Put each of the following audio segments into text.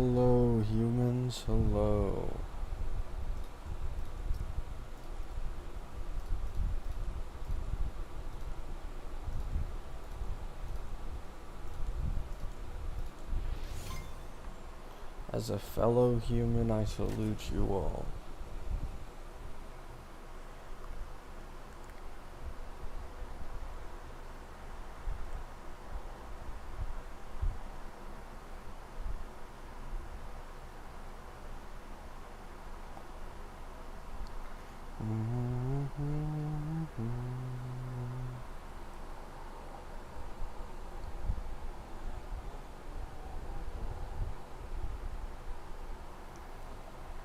Hello, humans. Hello. As a fellow human, I salute you all.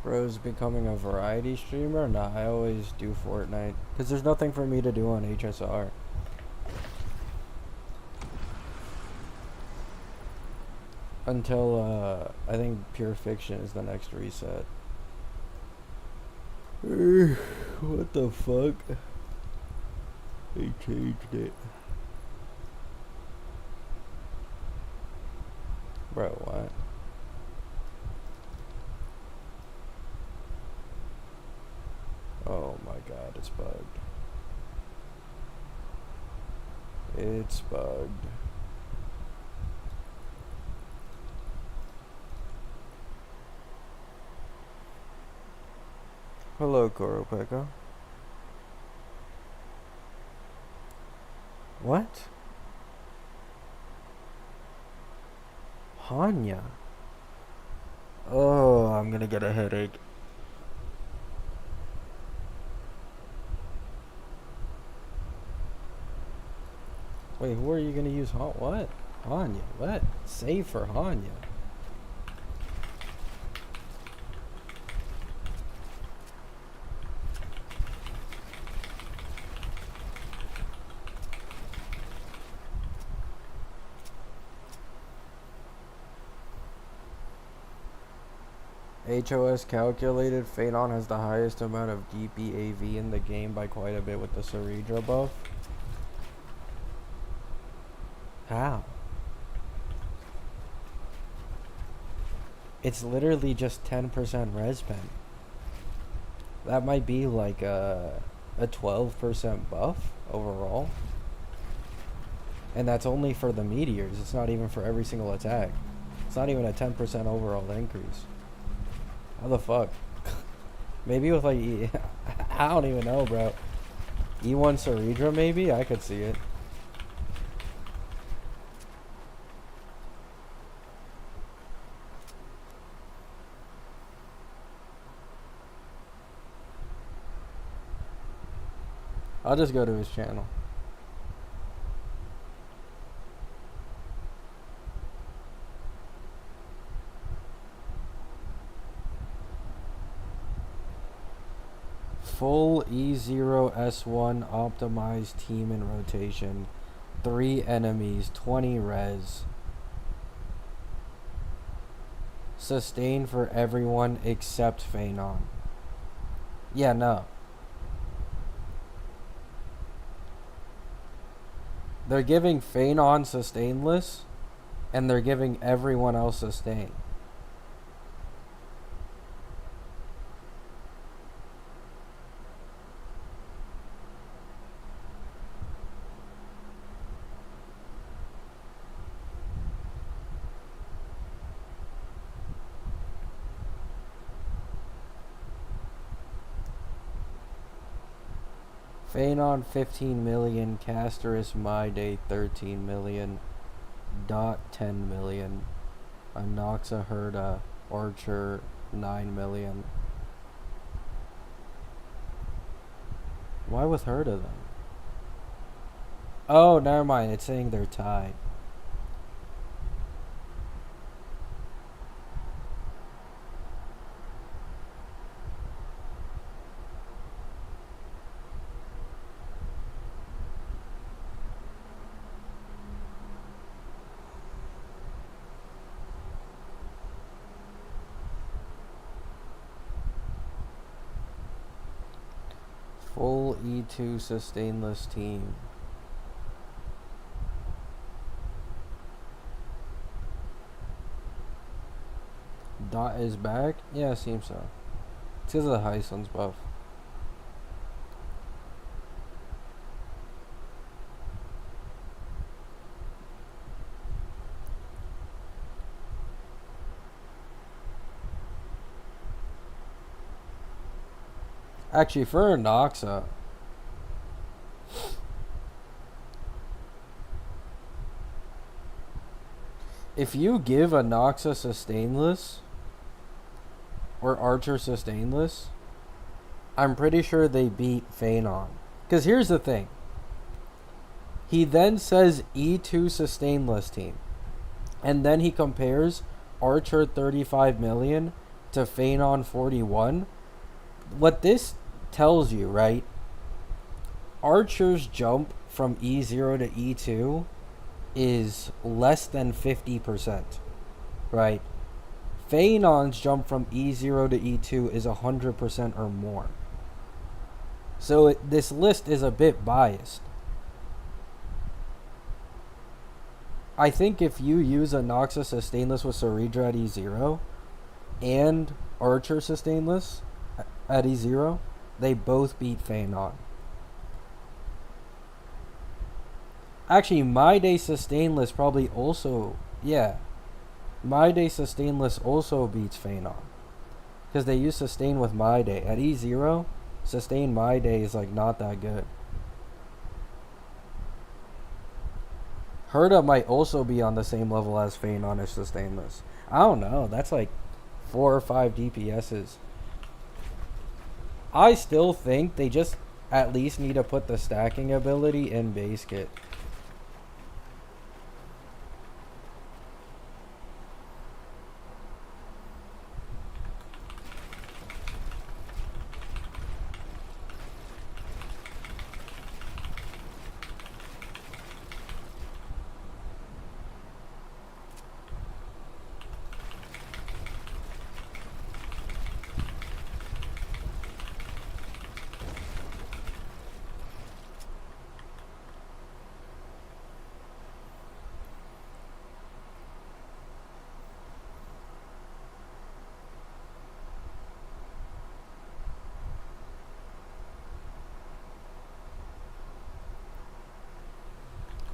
Bro's becoming a variety streamer? Nah, I always do Fortnite. Because there's nothing for me to do on HSR. Until, I think Pure Fiction is the next reset. What the fuck? They changed it. Bro, what? Oh my god, it's bugged. It's bugged. Hello, Koropeka. What? Hanya? Oh, I'm gonna get a headache. Wait, who are you gonna use? What? Hanya? What? Save for Hanya. HOS calculated. Feainon has the highest amount of DPAV in the game by quite a bit with the Cerera buff. How? It's literally just 10% res pen. That might be like a 12% buff overall. And that's only for the meteors. It's not even for every single attack. It's not even a 10% overall increase. How the fuck? Maybe with like I don't even know, bro. E1 Cerera maybe? I could see it. I'll just go to his channel. Full E0S1 optimized team in rotation. 3 enemies, 20 res. Sustain for everyone except Feainon. Yeah, no. They're giving Feainon sustainless, and they're giving everyone else sustain. Feainon 15 million, Casterus My Day 13 million, Dot 10 million, Anoxa Herda, Archer 9 million. Why with Herda then? Oh, never mind. It's saying they're tied. Full E2 sustainless team. Dot is back? Yeah, it seems so. It's because of the Heisman's buff. Actually, for Noxa, if you give a Noxa sustainless or Archer sustainless, I'm pretty sure they beat Feainon. Because here's the thing. He then says E2 sustainless team. And then he compares Archer 35 million to Feainon 41. What this tells you, right? Archer's jump from E0 to E2 is less than 50%, right? Feainon's jump from E0 to E2 is 100% or more. So this list is a bit biased. I think if you use a Noxa sustainless with Cerera at E0 and Archer sustainless at E0, they both beat Feainon. Actually, My Day sustainless probably also, yeah. My Day sustainless also beats Feainon. Because they use sustain with My Day. At E0, sustain My Day is like not that good. Herda might also be on the same level as Feainon as sustainless. I don't know. That's like 4 or 5 DPSs. I still think they just at least need to put the stacking ability in base kit.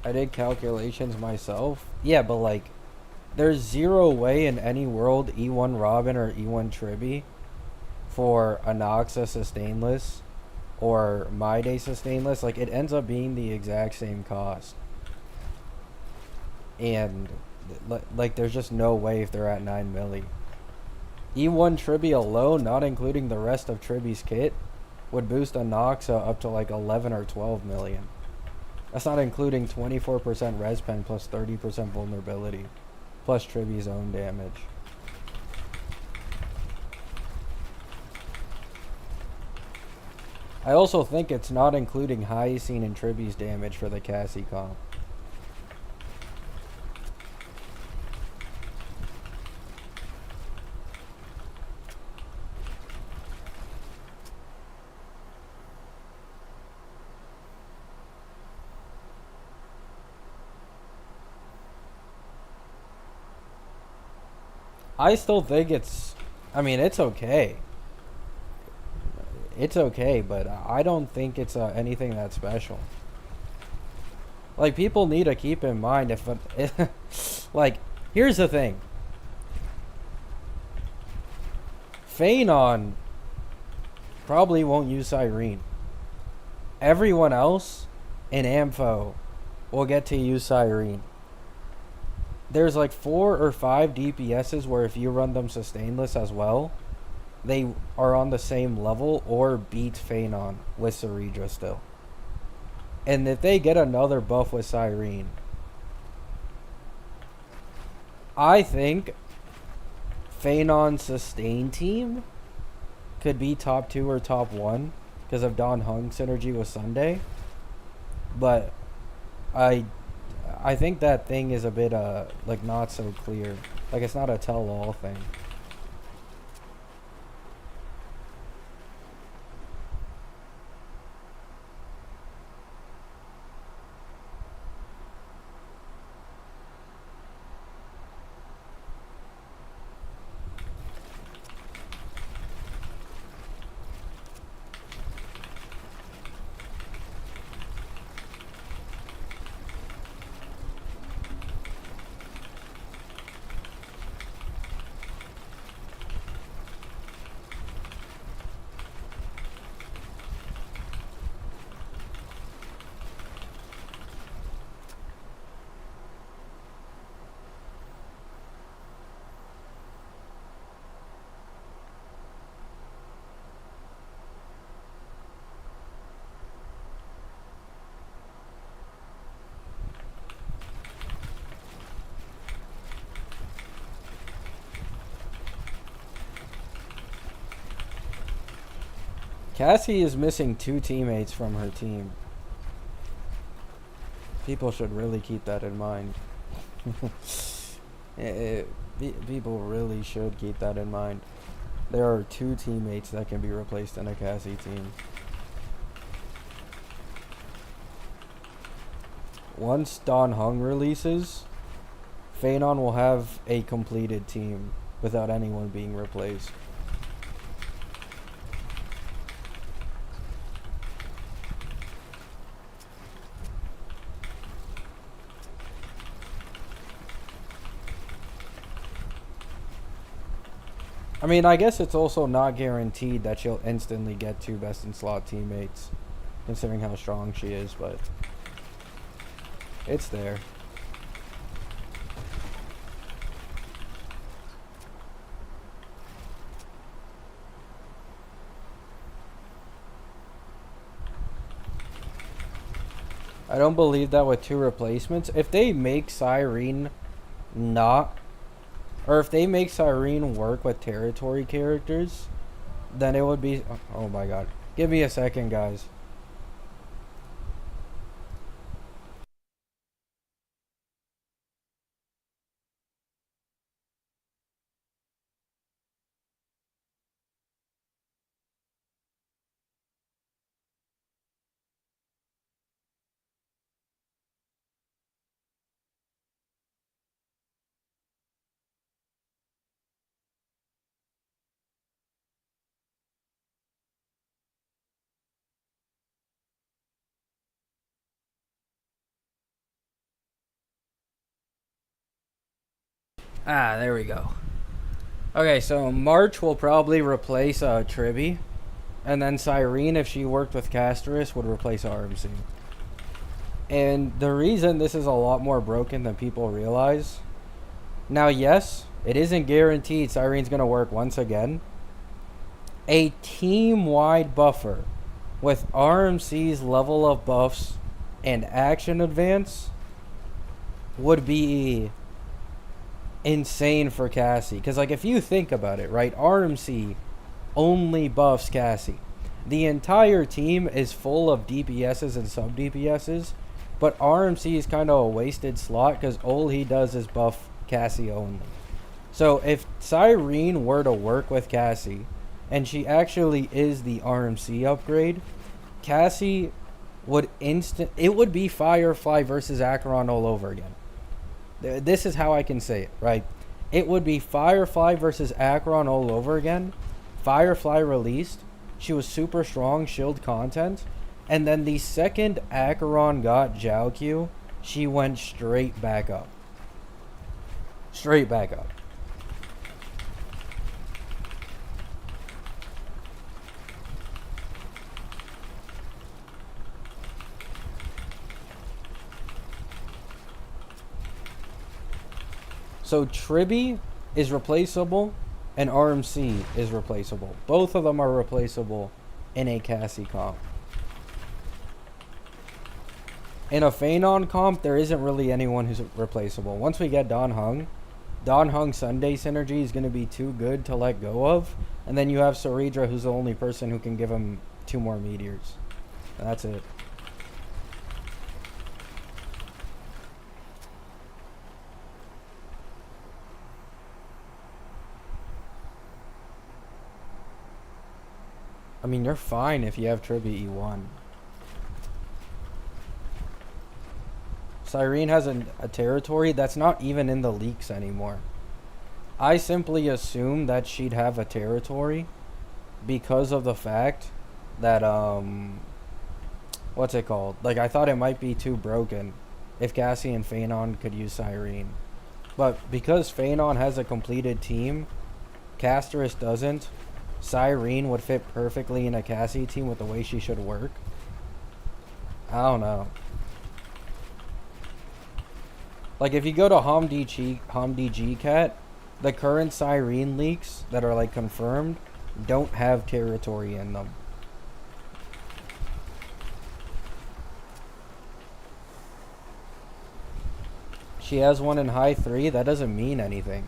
I did calculations myself. Yeah, but like, there's zero way in any world E1 Robin or E1 Tribby for a Noxa sustainless or My Day sustainless. Like, it ends up being the exact same cost. And, like, there's just no way if they're at 9 milli. E1 Tribby alone, not including the rest of Tribby's kit, would boost a Noxa up to like 11 or 12 million. That's not including 24% res pen plus 30% vulnerability, plus Tribby's own damage. I also think it's not including Hyacine and Tribby's damage for the Cassie comp. I still think it's, I mean, it's okay. It's okay, but I don't think it's anything that special. Like, people need to keep in mind like, here's the thing. Feainon probably won't use Sirene. Everyone else in Ampho will get to use Sirene. There's like 4 or 5 DPSs where if you run them sustainless as well, they are on the same level or beat Feainon with Cerera still. And if they get another buff with Sirene, I think Feainon's sustain team could be top 2 or top 1 because of Don Hung synergy with Sunday. But I think that thing is a bit like not so clear. Like, it's not a tell-all thing. Cassie is missing 2 teammates from her team. People should really keep that in mind. People really should keep that in mind. There are 2 teammates that can be replaced in a Cassie team. Once Don Hung releases, Feainon will have a completed team without anyone being replaced. I mean, I guess it's also not guaranteed that she'll instantly get 2 best in slot teammates, considering how strong she is, but it's there. I don't believe that with 2 replacements. If they make Sirene not, or if they make Sirene work with territory characters, then it would be, oh my god. Give me a second, guys. Ah, there we go. Okay, so March will probably replace Tribby, and then Sirene, if she worked with Casterus, would replace RMC. And the reason this is a lot more broken than people realize, now yes, it isn't guaranteed Sirene's going to work once again. A team-wide buffer with RMC's level of buffs and action advance would be insane for Cassie. Because, like, if you think about it, right, RMC only buffs Cassie. The entire team is full of DPSs and sub DPSs, but RMC is kind of a wasted slot because all he does is buff Cassie only. So if Sirene were to work with Cassie, and she actually is the RMC upgrade, Cassie would it would be Firefly versus Acheron all over again. This is how I can say it, right? It would be Firefly versus Acheron all over again. Firefly released. She was super strong, shield content. And then the second Acheron got Jiao Q, she went straight back up. Straight back up. So Tribby is replaceable and RMC is replaceable. Both of them are replaceable in a Cassie comp. In a Feainon comp, there isn't really anyone who's replaceable. Once we get Don Hung Sunday synergy is going to be too good to let go of. And then you have Cerera, who's the only person who can give him 2 more meteors. And that's it. I mean, you're fine if you have Tribby E1. Sirene has a territory that's not even in the leaks anymore. I simply assumed that she'd have a territory because of the fact that, what's it called? Like, I thought it might be too broken if Cassie and Feainon could use Sirene. But because Feainon has a completed team, Casterus doesn't, Sirene would fit perfectly in a Cassie team with the way she should work. I don't know. Like, if you go to HomDG Cat, the current Sirene leaks that are, like, confirmed don't have territory in them. She has one in high 3. That doesn't mean anything.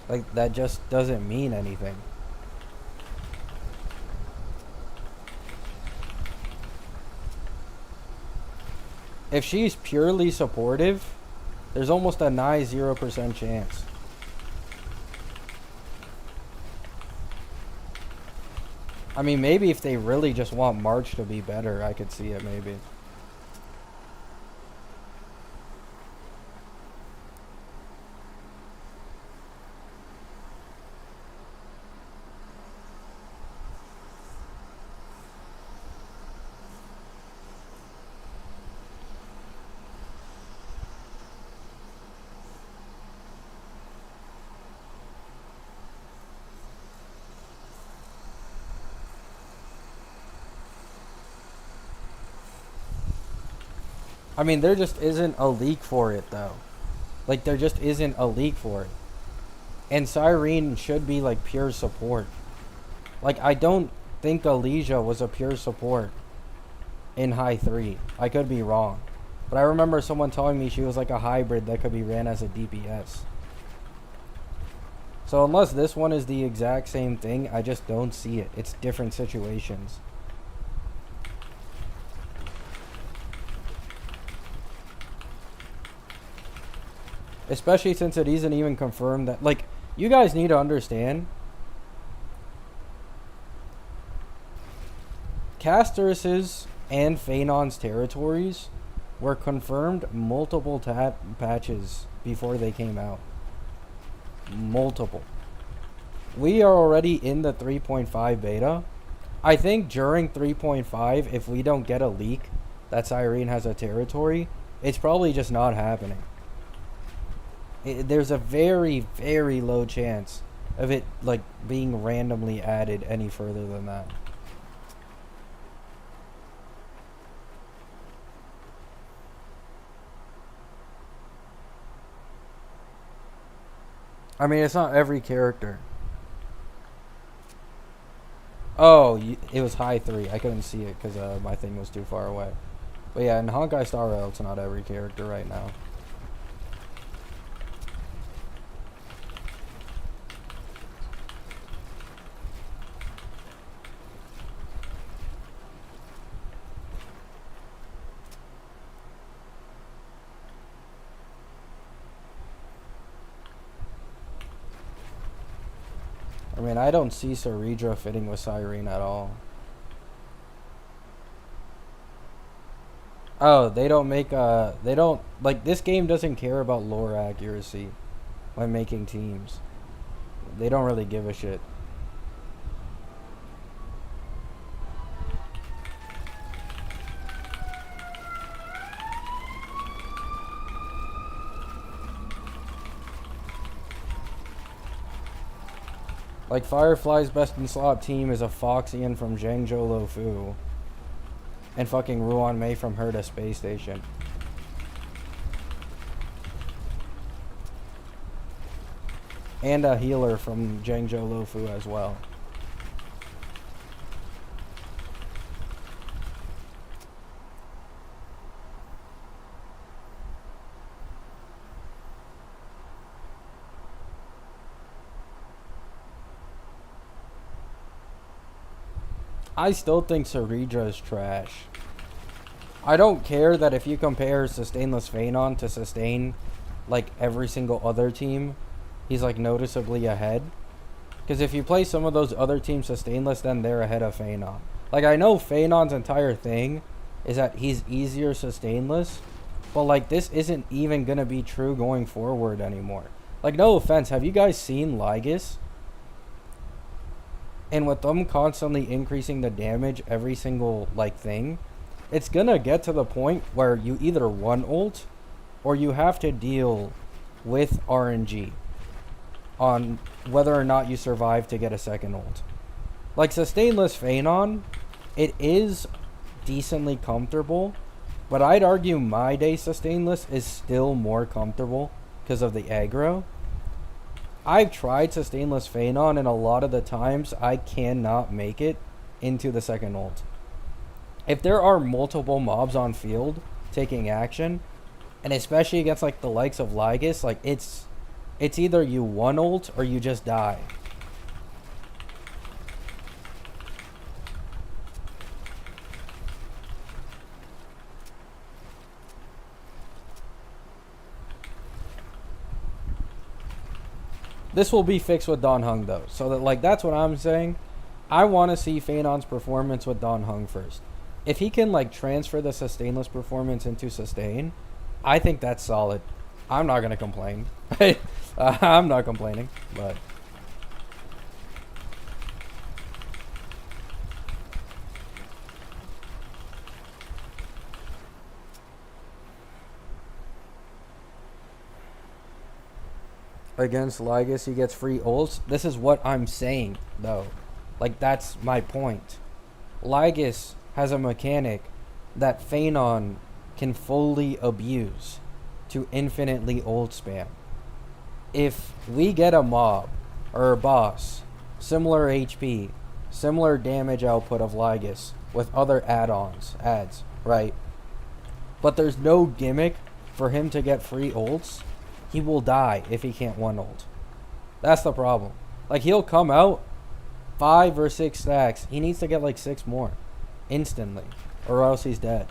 Like, that just doesn't mean anything. If she's purely supportive, there's almost a nigh 0% chance. I mean, maybe if they really just want March to be better, I could see it maybe. I mean, there just isn't a leak for it, though. Like, there just isn't a leak for it. And Sirene should be, like, pure support. Like, I don't think Elysia was a pure support in high 3. I could be wrong. But I remember someone telling me she was, like, a hybrid that could be ran as a DPS. So unless this one is the exact same thing, I just don't see it. It's different situations. Especially since it isn't even confirmed that... Like, you guys need to understand. Casterus's and Feainon's territories were confirmed multiple patches before they came out. Multiple. We are already in the 3.5 beta. I think during 3.5, if we don't get a leak that Sirene has a territory, it's probably just not happening. There's a very, very low chance of it, like, being randomly added any further than that. I mean, it's not every character. Oh, it was high 3. I couldn't see it because my thing was too far away. But yeah, in Honkai Star Rail, it's not every character right now. I mean, I don't see Cerera fitting with Sirene at all. Oh, they don't make they don't, like, this game doesn't care about lore accuracy when making teams. They don't really give a shit. Like, Firefly's best in slot team is a Foxian from Zhangzhou Lofu. And fucking Ruan Mei from Herda Space Station. And a healer from Zhangzhou Lofu as well. I still think Cerera is trash. I don't care that if you compare Sustainless Feainon to Sustain, like, every single other team, he's, like, noticeably ahead. Because if you play some of those other teams Sustainless, then they're ahead of Feainon. Like, I know Feainon's entire thing is that he's easier Sustainless, but, like, this isn't even gonna be true going forward anymore. Like, no offense, have you guys seen Lygus? And with them constantly increasing the damage every single, like, thing, it's gonna get to the point where you either one ult or you have to deal with RNG on whether or not you survive to get a second ult. Like, Sustainless Feainon, it is decently comfortable, but I'd argue my day Sustainless is still more comfortable because of the aggro. I've tried Sustainless Feainon, and a lot of the times I cannot make it into the second ult. If there are multiple mobs on field taking action, and especially against, like, the likes of Lygus, like, it's It's either you one ult or you just die. This will be fixed with Don Hung though. So that, like, that's what I'm saying. I want to see Feainon's performance with Don Hung first. If he can like transfer the sustainless performance into sustain, I think that's solid. I'm not gonna complain. I'm not complaining, but against Lygus he gets free ults. This is what I'm saying though. Like, that's my point. Lygus has a mechanic that Feainon can fully abuse to infinitely ult spam. If we get a mob or a boss, similar HP, similar damage output of Lygus with other ads, right? But there's no gimmick for him to get free ults, he will die if he can't one ult. That's the problem. Like, he'll come out 5 or 6 stacks. He needs to get like 6 more instantly, or else he's dead.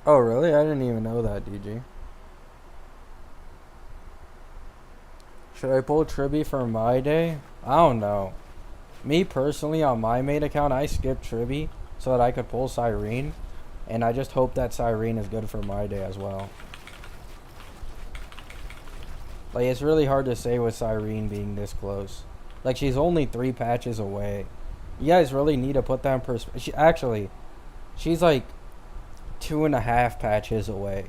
Oh, really? I didn't even know that, DG. Should I pull Tribby for my day? I don't know. Me personally, on my main account, I skipped Tribby so that I could pull Sirene. And I just hope that Sirene is good for my day as well. Like, it's really hard to say with Sirene being this close. Like, she's only 3 patches away. You guys really need to put that in perspective. Actually, she's like 2.5 patches away.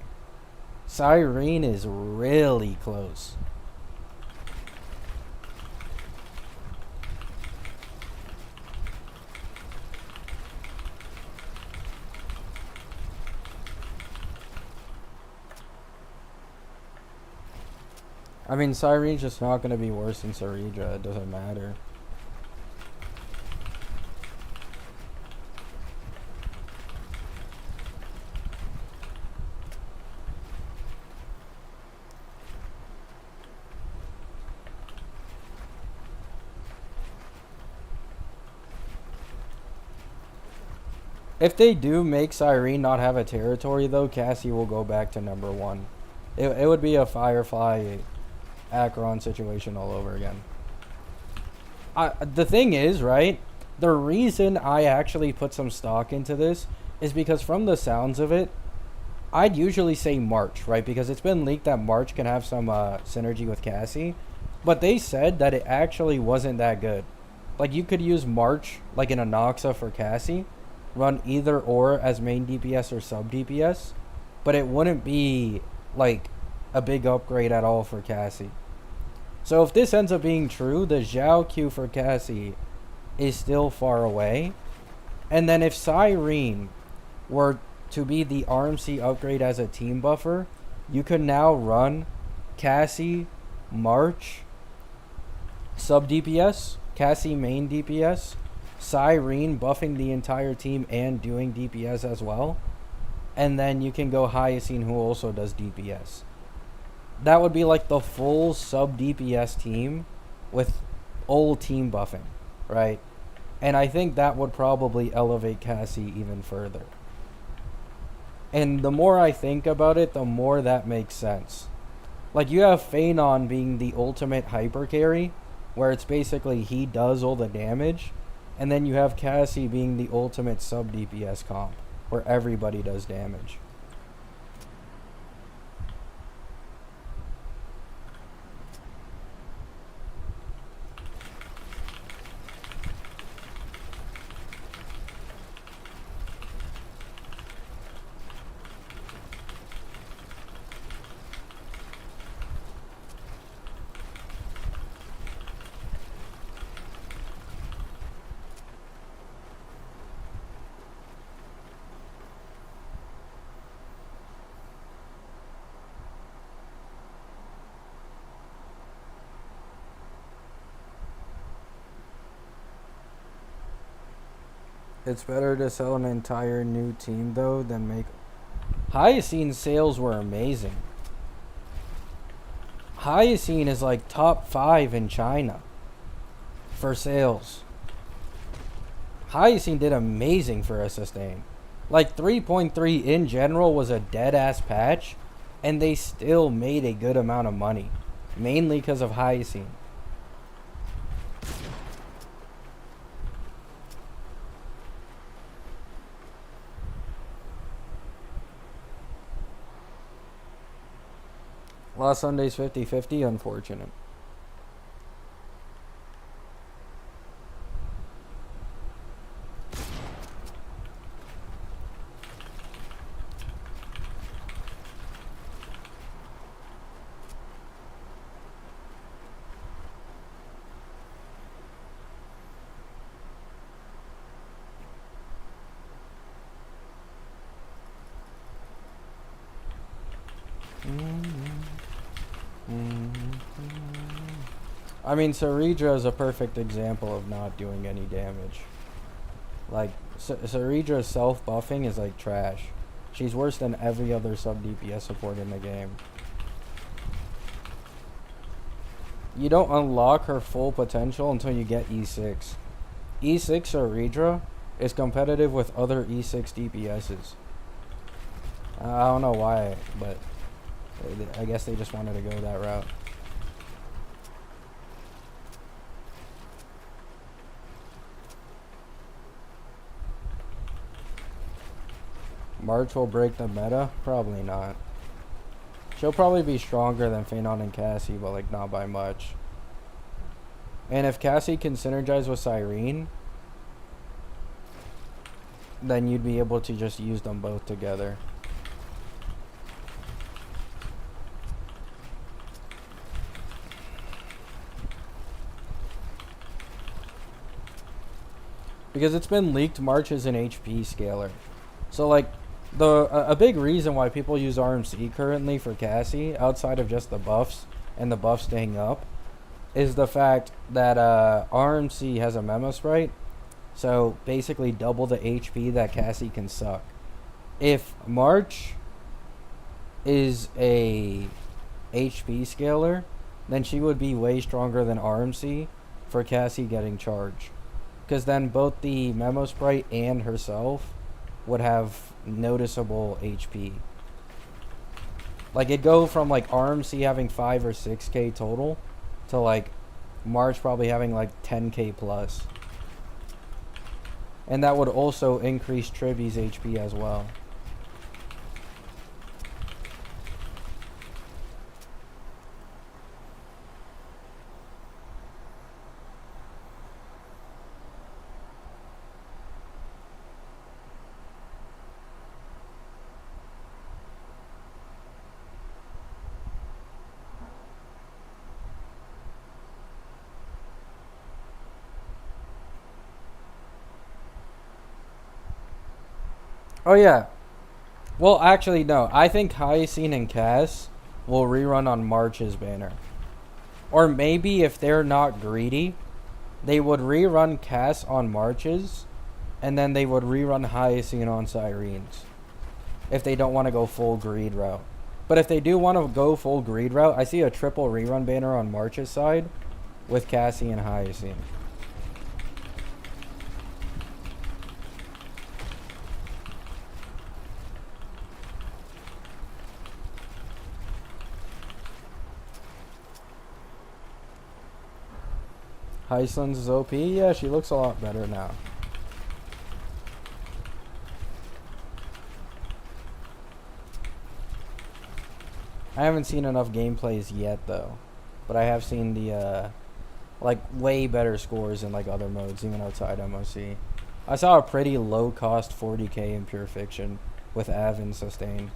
Sirene is really close. I mean, Sirene's just not going to be worse than Cerera. It doesn't matter. If they do make Sirene not have a territory, though, Cassie will go back to number 1. It would be a Firefly Acheron situation all over again. The thing is, right, the reason I actually put some stock into this is because from the sounds of it, I'd usually say March, right? Because it's been leaked that March can have some synergy with Cassie. But they said that it actually wasn't that good. Like, you could use March, like in a Noxa for Cassie, run either or as main DPS or sub DPS, but it wouldn't be like a big upgrade at all for Cassie. So if this ends up being true, the Zhao Q for Cassie is still far away. And then if Sirene were to be the RMC upgrade as a team buffer, you could now run Cassie, March, sub DPS, Cassie main DPS, Sirene buffing the entire team and doing DPS as well. And then you can go Hyacine, who also does DPS. That would be like the full sub DPS team with old team buffing, right? And I think that would probably elevate Cassie even further. And the more I think about it, the more that makes sense. Like, you have Feainon being the ultimate hyper carry, where it's basically he does all the damage. And then you have Cassie being the ultimate sub DPS comp, where everybody does damage. It's better to sell an entire new team though than make. Hyacine sales were amazing. Hyacine is like top 5 in China for sales. Hyacine did amazing for a sustain. Like 3.3 in general was a dead ass patch, and they still made a good amount of money, mainly because of Hyacine. Last Sunday's 50-50, unfortunate. I mean, Cerera is a perfect example of not doing any damage. Like, Ceredra's self-buffing is like trash. She's worse than every other sub-DPS support in the game. You don't unlock her full potential until you get E6. E6 Cerera is competitive with other E6 DPSs. I don't know why, but I guess they just wanted to go that route. March will break the meta? Probably not. She'll probably be stronger than Feainon and Cassie, but like not by much. And if Cassie can synergize with Sirene, then you'd be able to just use them both together. Because it's been leaked March is an HP scaler. So like a big reason why people use RMC currently for Cassie, outside of just the buffs and the buff staying up, is the fact that RMC has a memo sprite, so basically double the HP that Cassie can suck. If March is a HP scaler, then she would be way stronger than RMC for Cassie getting charge. Because then both the memo sprite and herself would have noticeable HP. Like it'd go from like RMC having 5 or 6k total to like March probably having like 10k plus. And that would also increase Triby's HP as well. Oh yeah. Well, actually, no. I think Hyacine and Cass will rerun on March's banner. Or maybe if they're not greedy, they would rerun Cass on March's, and then they would rerun Hyacine on Sirene's. If they don't want to go full greed route. But if they do want to go full greed route, I see a triple rerun banner on March's side with Cassie and Hyacine. Hyacines is OP? Yeah, she looks a lot better now. I haven't seen enough gameplays yet though, but I have seen the like way better scores in like other modes, even outside MOC. I saw a pretty low cost 40k in Pure Fiction with Av and Sustain.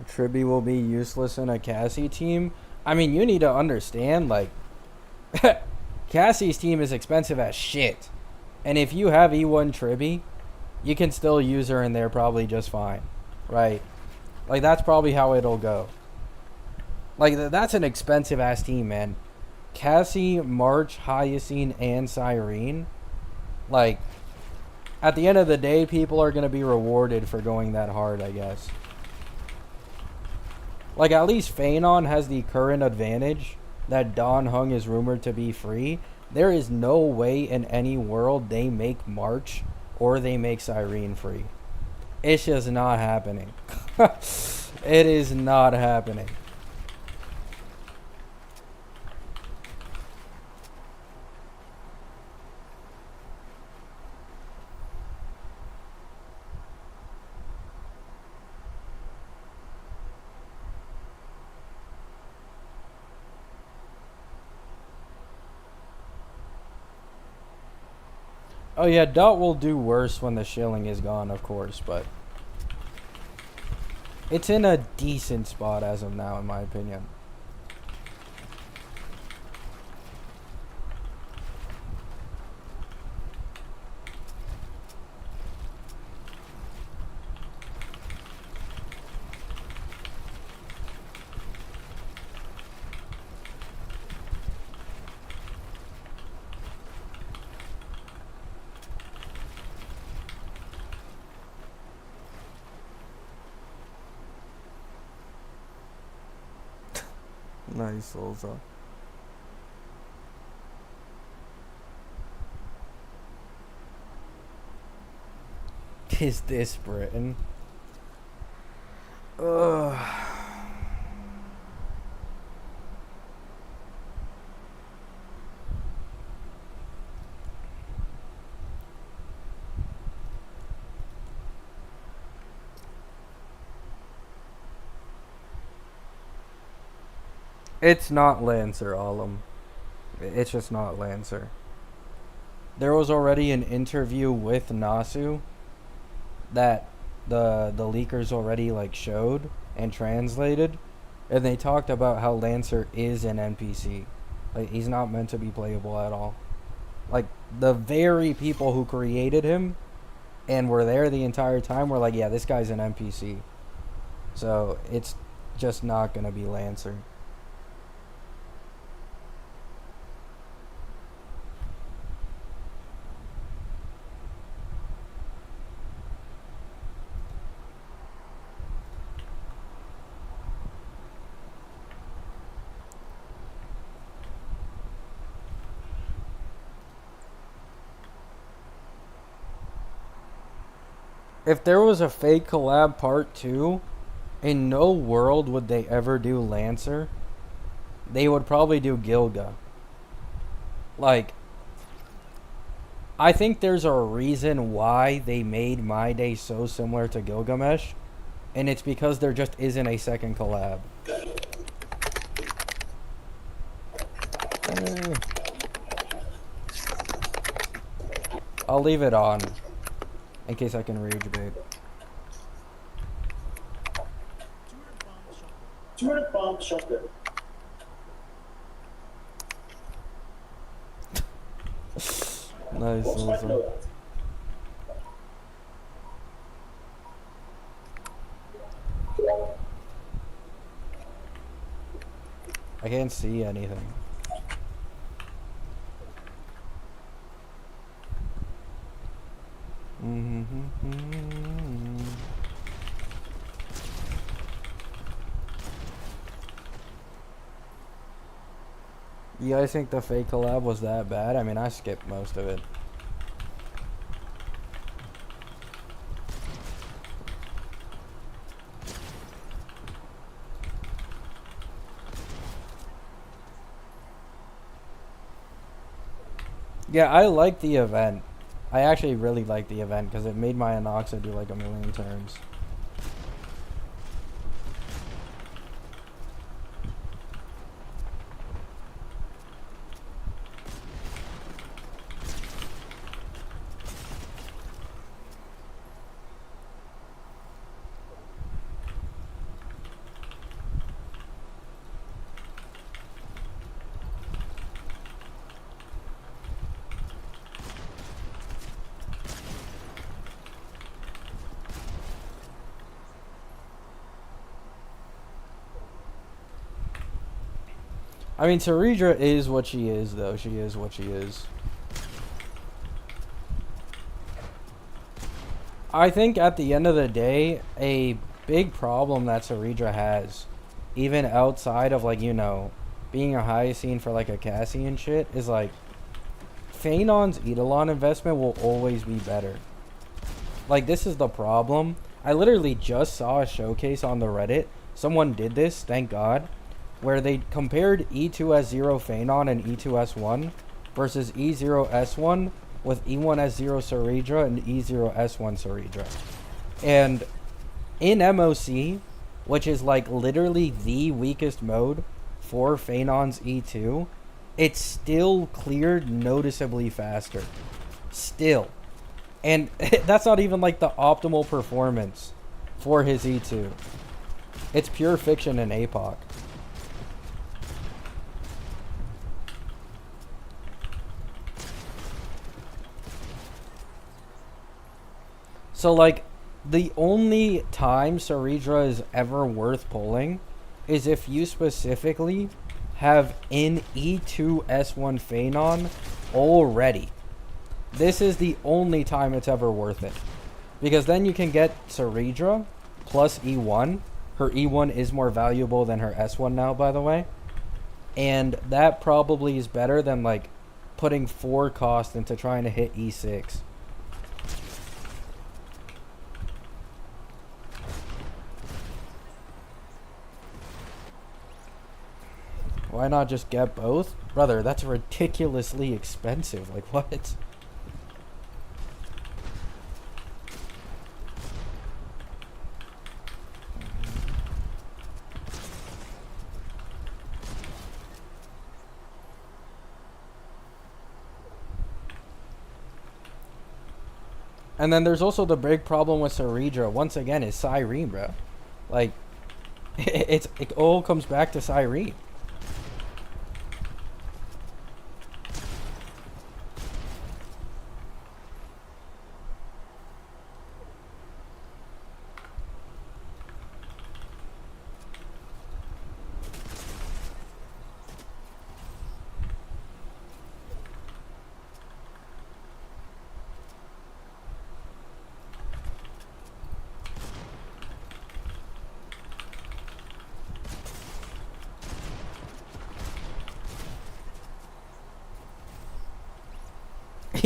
Tribby will be useless in a Cassie team. I mean, you need to understand, like, Cassie's team is expensive as shit. And if you have E1 Tribby, you can still use her in there probably just fine. Right? Like, that's probably how it'll go. Like, that's an expensive ass team, man. Cassie, March, Hyacine, and Sirene. Like, at the end of the day, people are going to be rewarded for going that hard, I guess. Like, at least Feainon has the current advantage that Don Hung is rumored to be free. There is no way in any world they make March or they make Sirene free. It's just not happening. It is not happening. Oh yeah, Dot will do worse when the shilling is gone, of course, but it's in a decent spot as of now, in my opinion. Nice, Olza. Is this Britain? Ugh. It's not Lancer, Alum. It's just not Lancer. There was already an interview with Nasu that the leakers already like showed and translated, and they talked about how Lancer is an NPC. Like, he's not meant to be playable at all. Like, the very people who created him and were there the entire time were like, yeah, this guy's an NPC. So it's just not gonna be Lancer. If there was a fake collab part 2, in no world would they ever do Lancer. They would probably do Gilga. Like, I think there's a reason why they made My Day so similar to Gilgamesh, and it's because there just isn't a second collab. I'll leave it on in case I can rage bait. 200 bomb shotgun. Nice. Awesome. I can't see anything. You guys think the fake collab was that bad? I mean, I skipped most of it. Yeah, I like the event. I actually really like the event because it made my Anoxa do like a million turns. I mean, Cerera is what she is, though. She is what she is. I think at the end of the day, a big problem that Cerera has, even outside of, like, you know, being a high scene for, like, a Cassie and shit, is, like, Feainon's Eidolon investment will always be better. Like, this is the problem. I literally just saw a showcase on the Reddit. Someone did this, thank God, where they compared E2S0 Feainon and E2S1 versus E0S1 with E1S0 Cerera and E0S1 Cerera. And in MOC, which is like literally the weakest mode for Feainon's E2, it's still cleared noticeably faster. Still. And that's not even like the optimal performance for his E2. It's pure fiction in APOC. So, like, the only time Cerera is ever worth pulling is if you specifically have in E2S1 Feainon already. This is the only time it's ever worth it. Because then you can get Cerera plus E1. Her E1 is more valuable than her S1 now, by the way. And that probably is better than, like, putting 4 cost into trying to hit E6. Why not just get both? Brother, that's ridiculously expensive. Like, what? And then there's also the big problem with Cerera, once again, is Sirene, bro. Like, it all comes back to Sirene.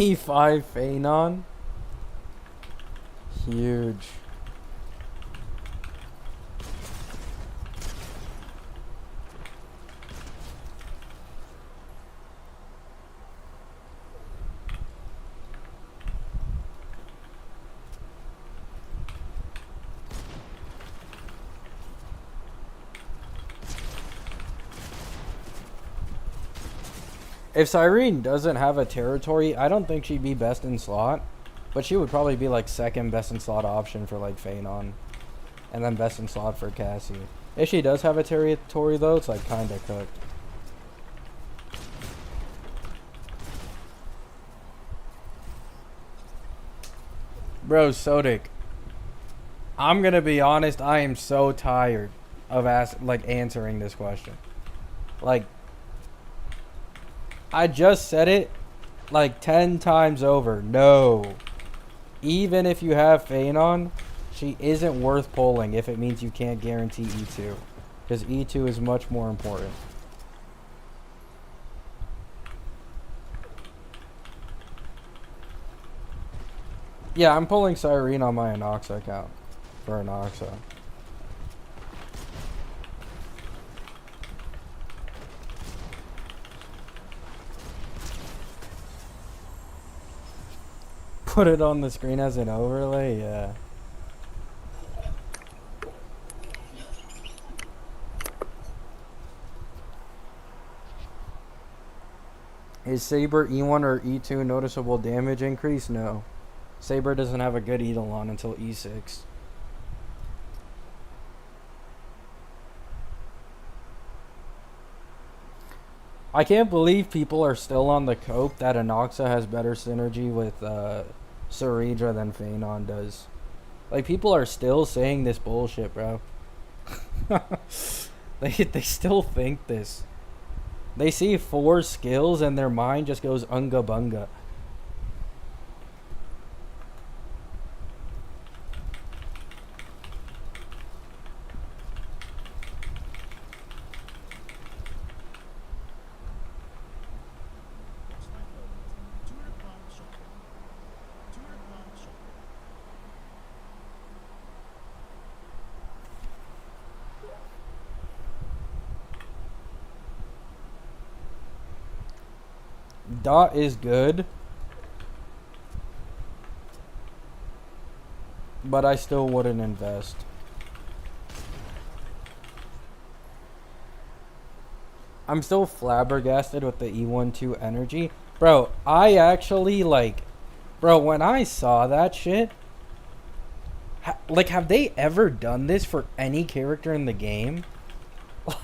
E5 Feainon. Huge. If Sirene doesn't have a territory, I don't think she'd be best in slot. But she would probably be like second best in slot option for like Feainon. And then best in slot for Cassie. If she does have a territory though, it's like kinda cooked. Bro, Sodic. I'm gonna be honest, I am so tired of answering this question. Like, I just said it like 10 times over. No. Even if you have Feainon, she isn't worth pulling if it means you can't guarantee E2. Because E2 is much more important. Yeah, I'm pulling Sirene on my Anoxa account. For Anoxa. Put it on the screen as an overlay, yeah. Is Saber E1 or E2 noticeable damage increase? No. Saber doesn't have a good Eidolon until E6. I can't believe people are still on the cope that Anoxa has better synergy with Cerera than Feainon does. Like, people are still saying this bullshit, bro. They still think this. They see 4 skills and their mind just goes unga bunga. Dot is good, but I still wouldn't invest. I'm still flabbergasted with the E12 energy. Bro, I actually bro, when I saw that shit, have they ever done this for any character in the game?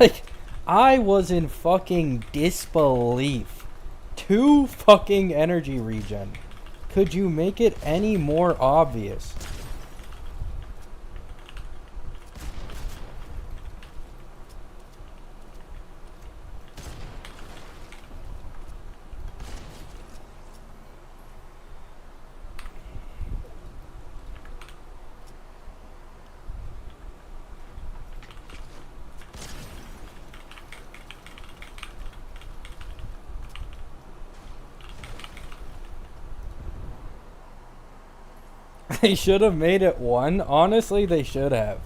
Like, I was in fucking disbelief. 2 fucking energy regen. Could you make it any more obvious? They should have made it 1. Honestly, they should have.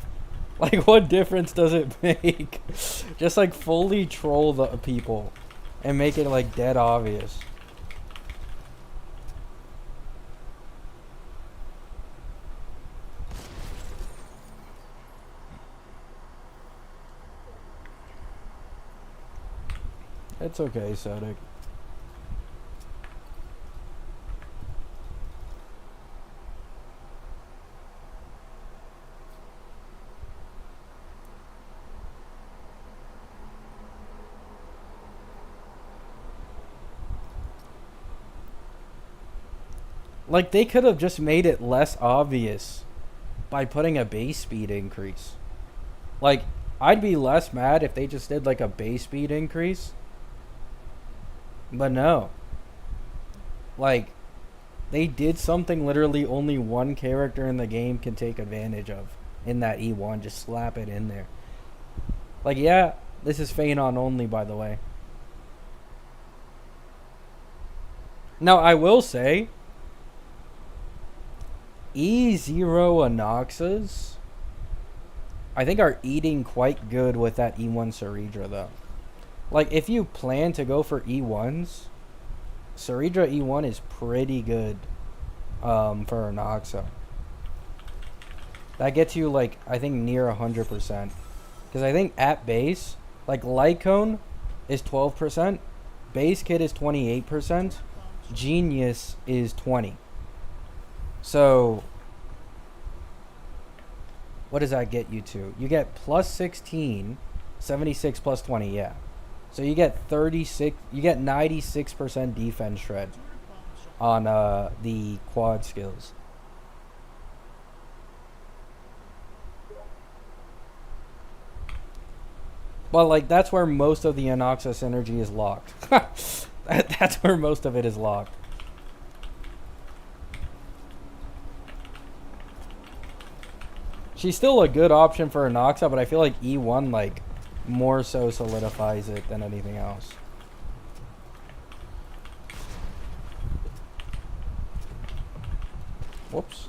Like, what difference does it make? Just, fully troll the people. And make it, dead obvious. It's okay, Sodic. They could have just made it less obvious by putting a base speed increase. I'd be less mad if they just did, a base speed increase. But no. They did something literally only one character in the game can take advantage of in that E1. Just slap it in there. Yeah, this is Feainon only, by the way. Now, I will say, E0 Anoxas, I think, are eating quite good with that E1 Cerera, though. If you plan to go for E1s, Cerera E1 is pretty good for Anoxa. That gets you, I think, near 100%. Because I think at base, Light Cone is 12%, Base Kit is 28%, Genius is 20%. So, what does that get you to? You get plus 16, 76 plus 20, yeah. So you get 96% defense shred on the quad skills. Well, that's where most of the Anoxus energy is locked. That's where most of it is locked. She's still a good option for Anoxa, but I feel like E1, more so solidifies it than anything else. Whoops.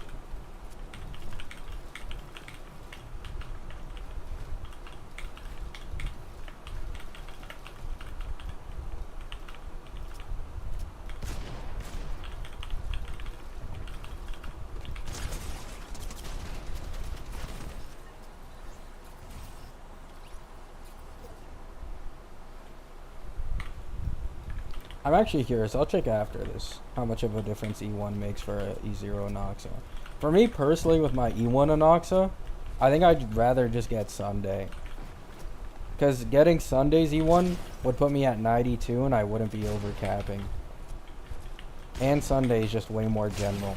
I'm actually curious. I'll check after this how much of a difference E1 makes for a E0 Anoxa. For me personally, with my E1 Anoxa, I think I'd rather just get Sunday. Because getting Sunday's E1 would put me at 92 and I wouldn't be overcapping. And Sunday is just way more general.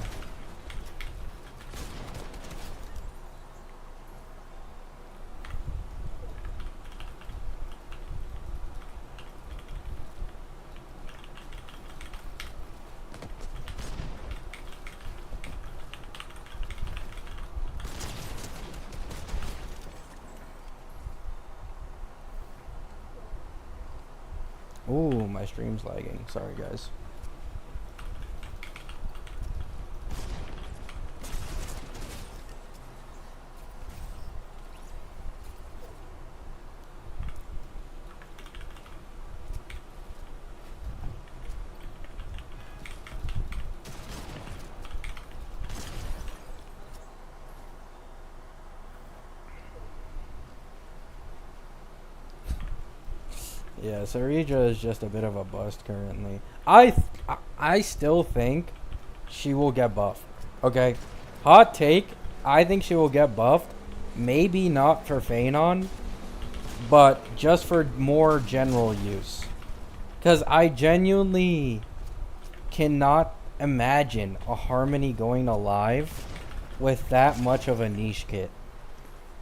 Ooh, my stream's lagging. Sorry, guys. Yeah, Cerera is just a bit of a bust currently. I still think she will get buffed. Okay, hot take. I think she will get buffed. Maybe not for Feainon, but just for more general use. Cause I genuinely cannot imagine a Harmony going alive with that much of a niche kit.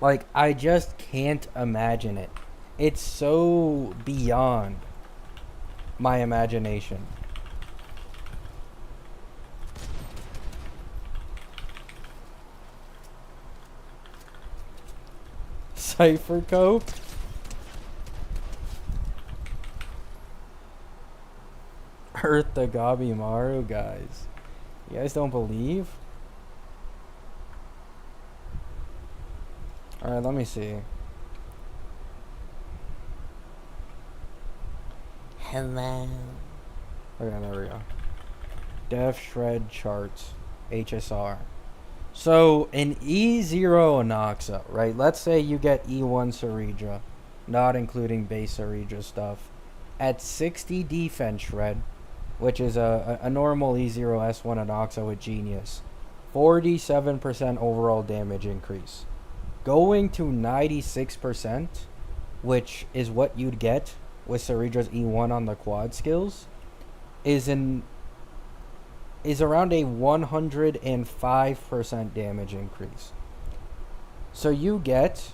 Like, I just can't imagine it. It's so beyond my imagination. Cypher Cope? Earth the Gabimaru, guys. You guys don't believe? Alright, let me see. Hello. Okay, there we go. Def Shred Charts. HSR. So, in E0 Anoxa, right? Let's say you get E1 Cerera, not including base Cerera stuff, at 60 defense shred, which is a normal E0 S1 Anoxa with Genius, 47% overall damage increase. Going to 96%, which is what you'd get with Cerera's E1 on the quad skills, is around a 105% damage increase. So you get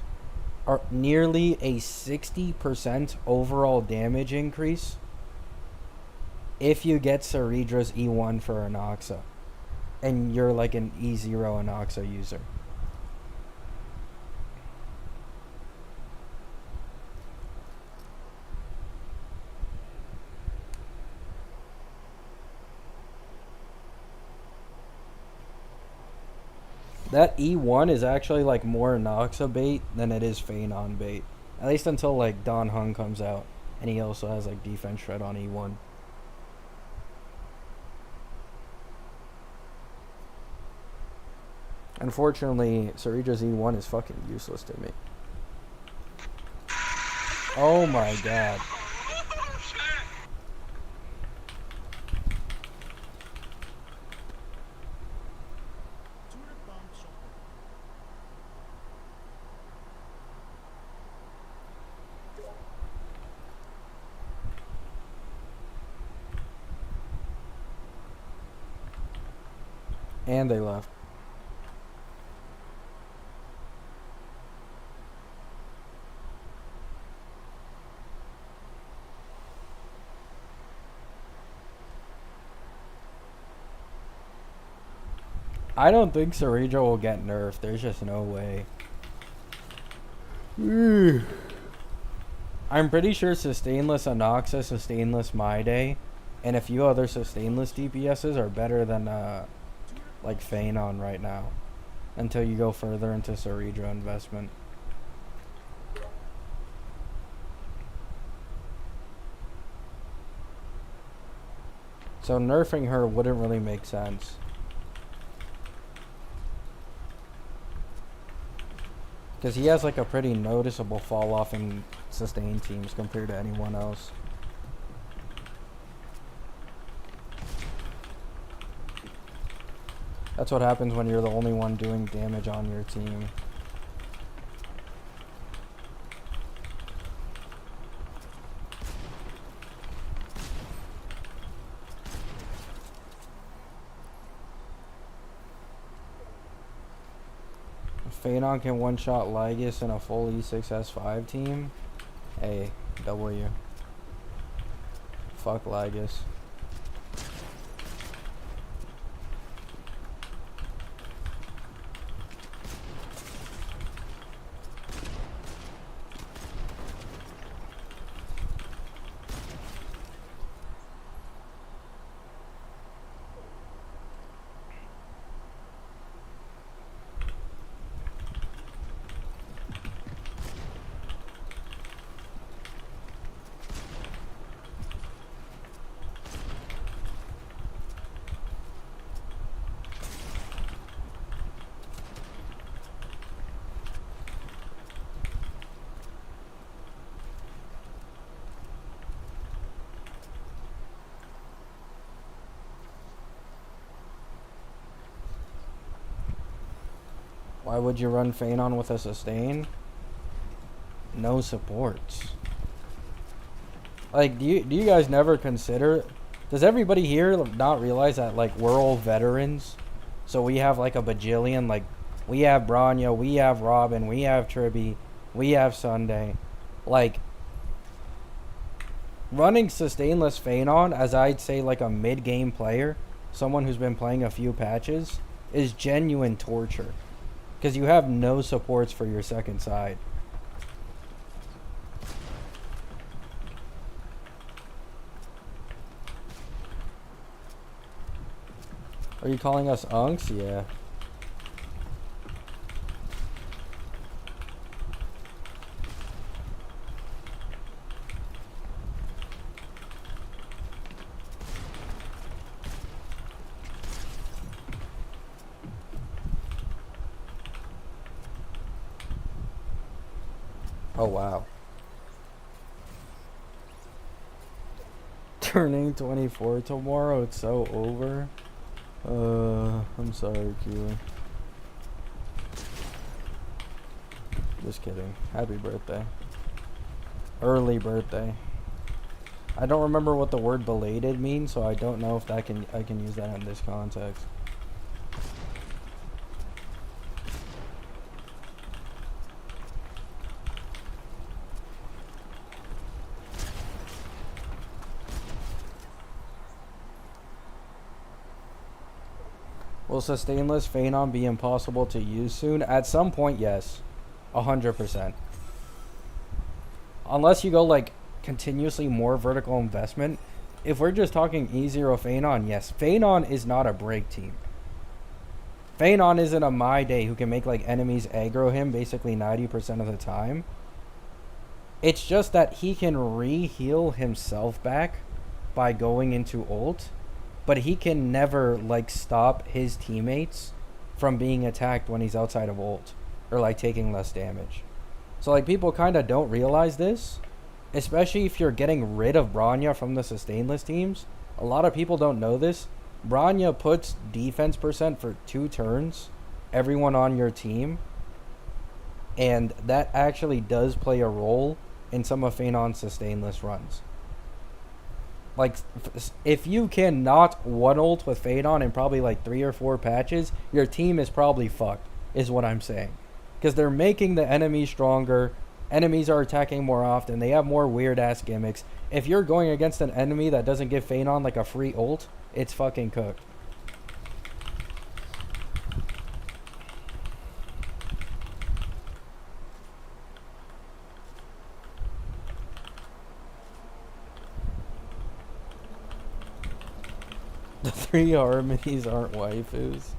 nearly a 60% overall damage increase if you get Cerera's E1 for Anoxa and you're like an E0 Anoxa user. That E1 is actually like more Noxa bait than it is Feainon bait. At least until like Don Hung comes out. And he also has like defense shred on E1. Unfortunately, Cerera's E1 is fucking useless to me. Oh my god. And they left. I don't think Cerera will get nerfed. There's just no way. I'm pretty sure Sustainless Anoxa, Sustainless My Day, and a few other Sustainless DPSs are better than like Feainon right now. Until you go further into Cerera investment. So nerfing her wouldn't really make sense. Because he has like a pretty noticeable fall off in sustain teams compared to anyone else. That's what happens when you're the only one doing damage on your team. Feainon can one-shot Lygus in a full E6S5 team. Hey, W. Fuck Lygus. Why would you run Feainon with a sustain? No supports. Like, do you guys never consider... Does everybody here not realize that, like, we're all veterans? So we have, like, a bajillion, like... We have Branya, we have Robin, we have Tribby, we have Sunday. Like... Running sustainless Feainon, as I'd say, like, a mid-game player, someone who's been playing a few patches, is genuine torture. Because you have no supports for your second side. Are you calling us unks? Yeah. Oh, wow. Turning 24 tomorrow, it's so over. I'm sorry, Q. Just kidding. Happy birthday. Early birthday. I don't remember what the word belated means, so I don't know if I can use that in this context. Will sustainless Feainon be impossible to use soon? At some point, yes. 100%. Unless you go, like, continuously more vertical investment. If we're just talking E0 Feainon, yes. Feainon is not a break team. Feainon isn't a My Day who can make, like, enemies aggro him basically 90% of the time. It's just that he can re-heal himself back by going into ult. But he can never, like, stop his teammates from being attacked when he's outside of ult. Or, like, taking less damage. So, like, people kind of don't realize this. Especially if you're getting rid of Branya from the sustainless teams. A lot of people don't know this. Branya puts defense percent for 2 turns. Everyone on your team. And that actually does play a role in some of Feainon's sustainless runs. Like, if you cannot one ult with Feainon in probably like 3 or 4 patches, your team is probably fucked, is what I'm saying. Because they're making the enemies stronger, enemies are attacking more often, they have more weird-ass gimmicks. If you're going against an enemy that doesn't give Feainon like a free ult, it's fucking cooked. The 3 harmonies aren't waifus.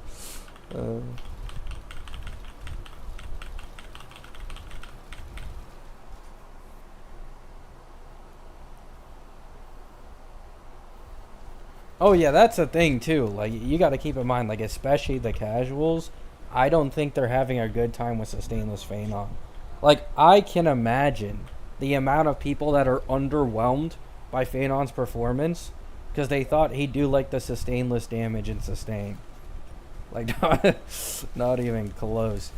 Oh yeah, that's the thing too. Like, you got to keep in mind, like, especially the casuals, I don't think they're having a good time with sustainless Feainon. Like, I can imagine the amount of people that are underwhelmed by Feainon's performance because they thought he'd do like the sustainless damage and sustain. Like, not even close.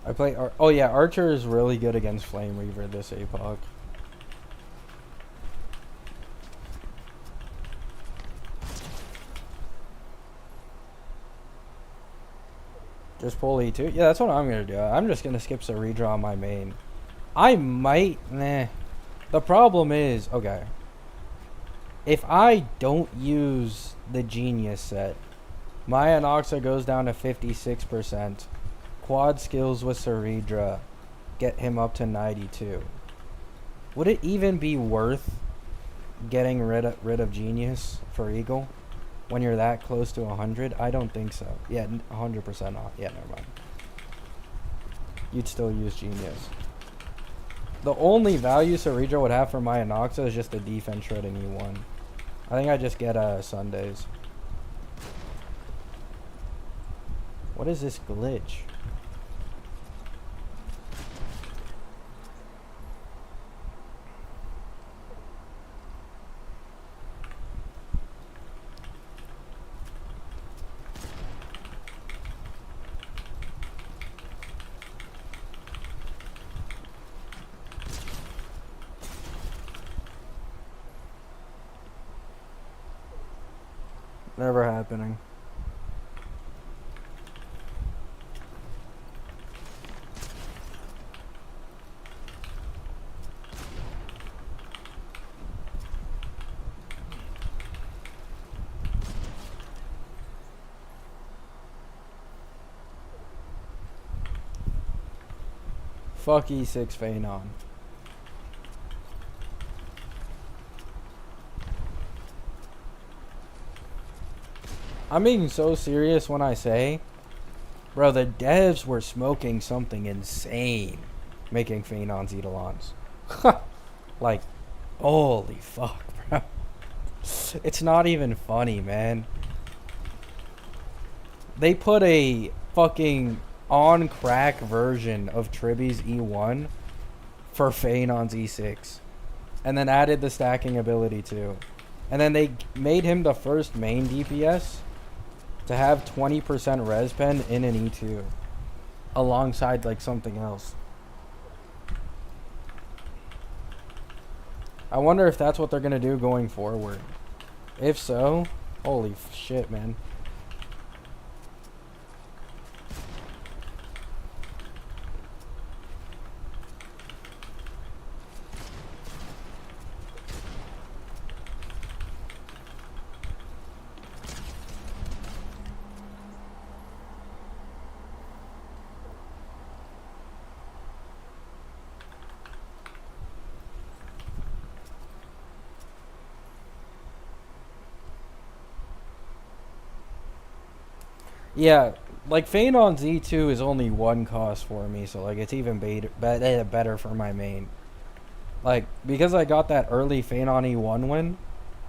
I play... oh yeah, Archer is really good against Flame Reaver this epoch. Just pull E2. Yeah, that's what I'm gonna do. I'm just gonna skip Cerera on my main. I might. Nah. The problem is, okay. If I don't use the Genius set, my Anoxa goes down to 56%. Quad skills with Cerera get him up to 92. Would it even be worth getting rid of Genius for Eagle when you're that close to 100? I don't think so. Yeah, 100% not. Yeah, never mind. You'd still use Genius. The only value Cerera would have for my Anoxa is just the defense shredding E1. I think I just get Sundays. What is this glitch? Never happening. Fuck E6 Feainon. I'm being so serious when I say, bro, the devs were smoking something insane making Feainon's Eidolons. Like, holy fuck, bro. It's not even funny, man. They put a fucking on crack version of Tribby's E1 for Feainon's E6. And then added the stacking ability too. And then they made him the first main DPS to have 20% res pen in an E2 alongside like something else. I wonder if that's what they're gonna do going forward. If so, holy shit, man. Yeah, like Feainon's E2 is only one cost for me, so like it's even better for my main. Like, because I got that early Feainon E1 win,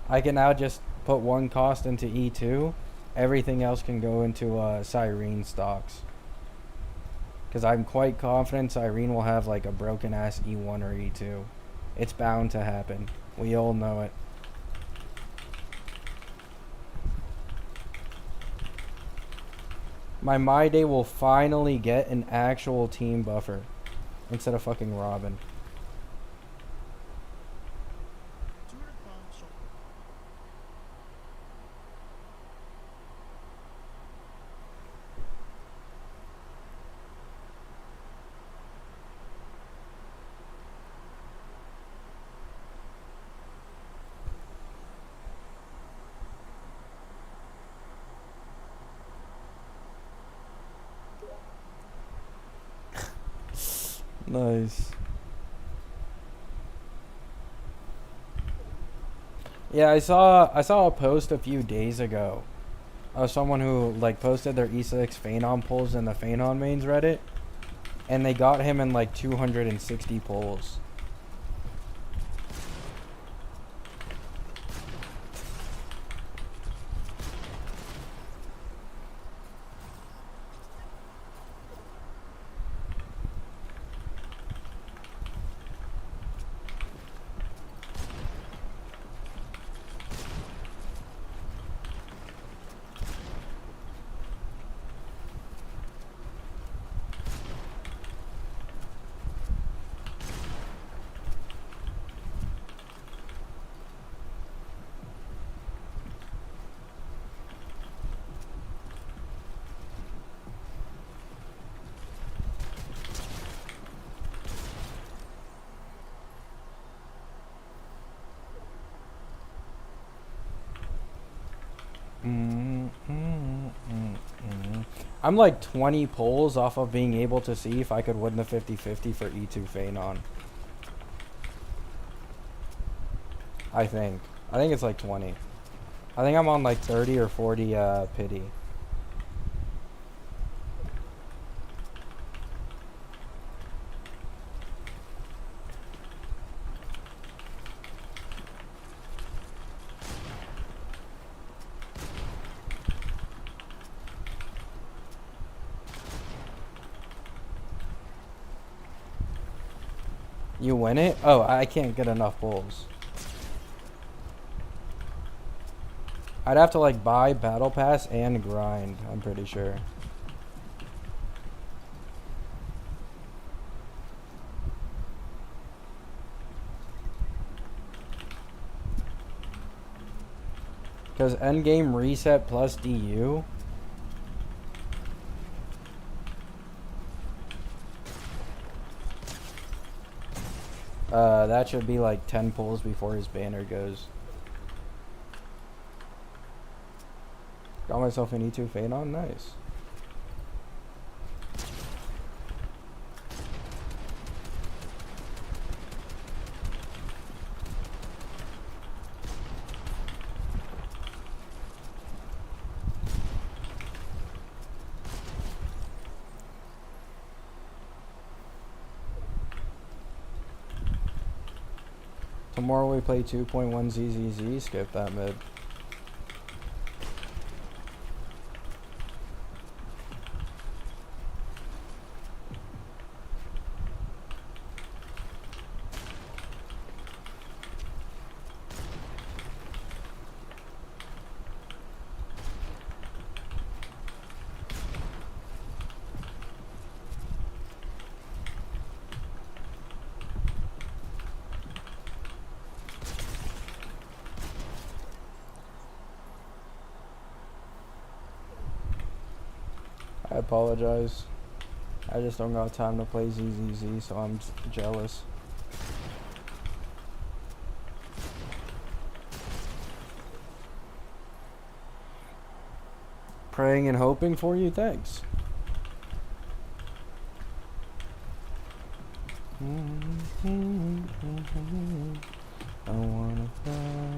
I can now just put one cost into E2. Everything else can go into Sirene stocks. Because I'm quite confident Sirene will have like a broken ass E1 or E2. It's bound to happen. We all know it. My Day will finally get an actual team buffer instead of fucking Robin. Nice. Yeah, I saw a post a few days ago of someone who like posted their E6 Feainon pulls in the Feainon mains Reddit, and they got him in like 260 pulls. I'm like 20 pulls off of being able to see if I could win the 50-50 for E2 Feainon. I think it's like 20. I think I'm on like 30 or 40 pity. You win it? Oh, I can't get enough pulls. I'd have to like buy battle pass and grind, I'm pretty sure. Because endgame reset plus DU. That should be like 10 pulls before his banner goes. Got myself an E2 Feainon, nice. Tomorrow we play 2.1 ZZZ, skip that mid. I apologize. I just don't got time to play ZZZ, so I'm jealous. Praying and hoping for you, thanks. I wanna fly.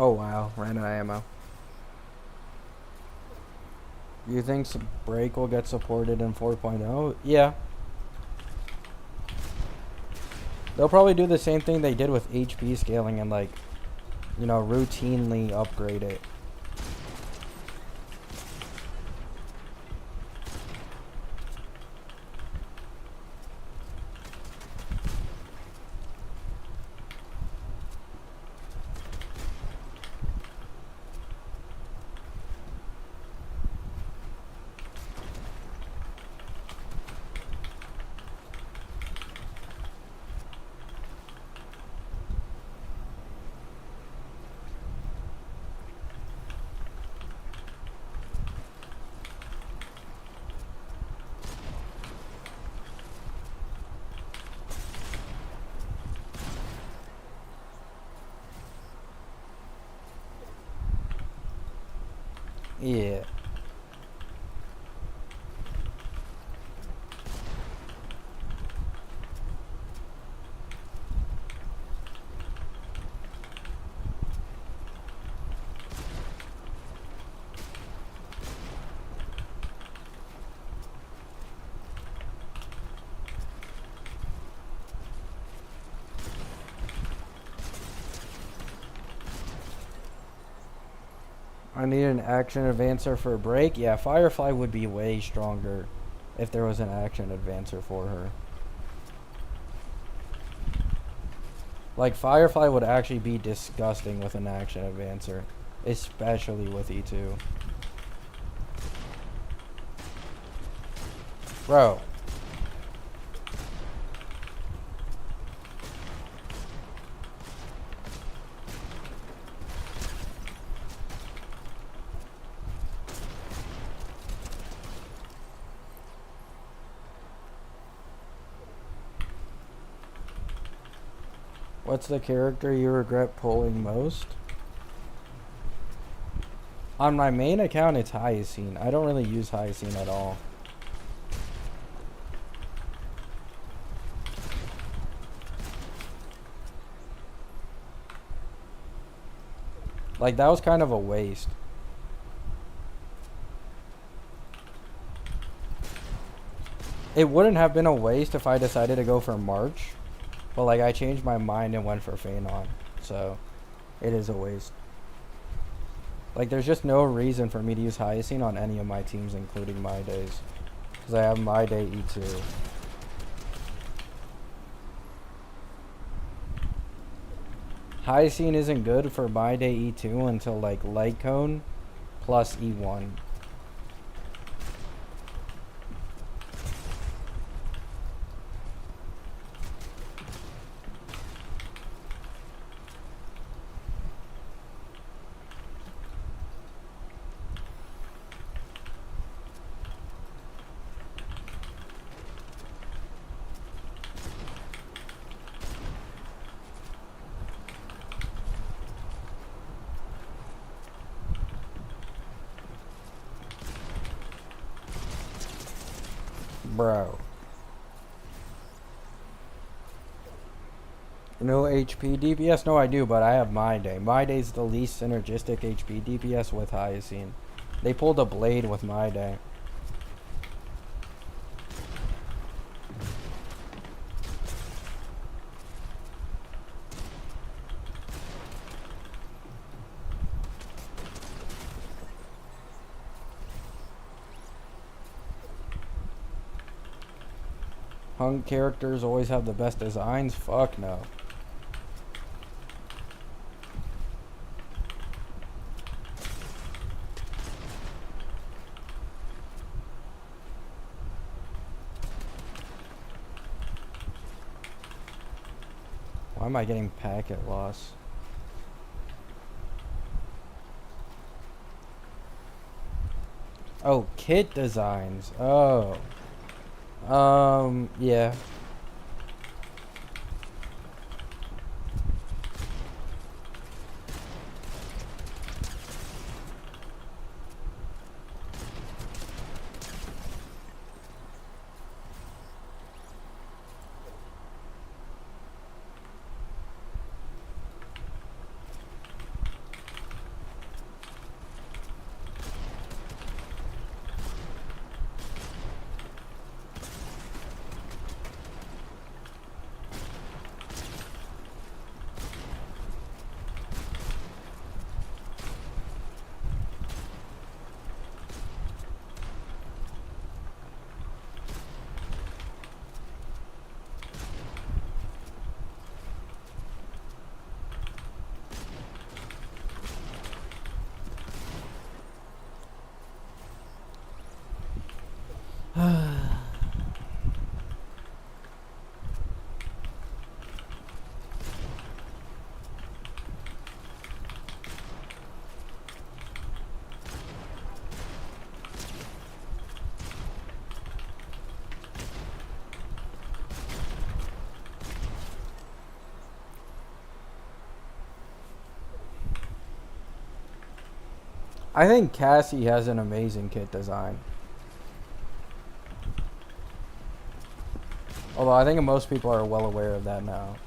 Oh wow, ran out of ammo. You think break will get supported in 4.0? Yeah. They'll probably do the same thing they did with HP scaling and like, you know, routinely upgrade it. Yeah. I need an action advancer for a break. Yeah, Firefly would be way stronger if there was an action advancer for her. Like, Firefly would actually be disgusting with an action advancer, especially with E2. Bro. What's the character you regret pulling most? On my main account, it's Hyacine. I don't really use Hyacine at all. Like, that was kind of a waste. It wouldn't have been a waste if I decided to go for March. But, like, I changed my mind and went for Feainon. So, it is a waste. Like, there's just no reason for me to use Hyacine on any of my teams, including My Days. Because I have My Day E2. Hyacine isn't good for My Day E2 until, like, Light Cone plus E1. Bro. No HP DPS? No, I do, but I have My Day. My Day's the least synergistic HP DPS with Hyacine. They pulled a Blade with My Day. Hung characters always have the best designs? Fuck no. Why am I getting packet loss? Oh, kit designs. Oh. Yeah. I think Cassie has an amazing kit design. Although I think most people are well aware of that now.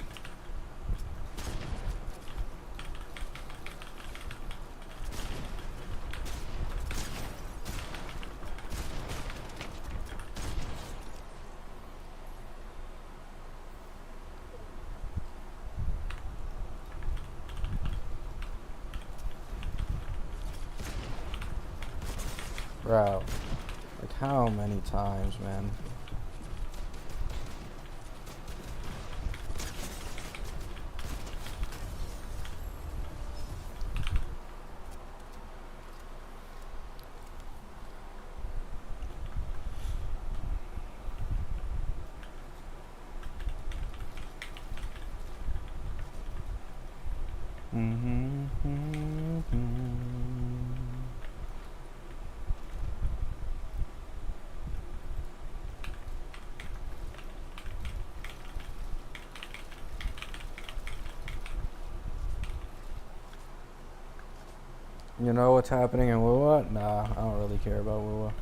Bro, like how many times, man? You know what's happening in Wua? Nah, I don't really care about Wua.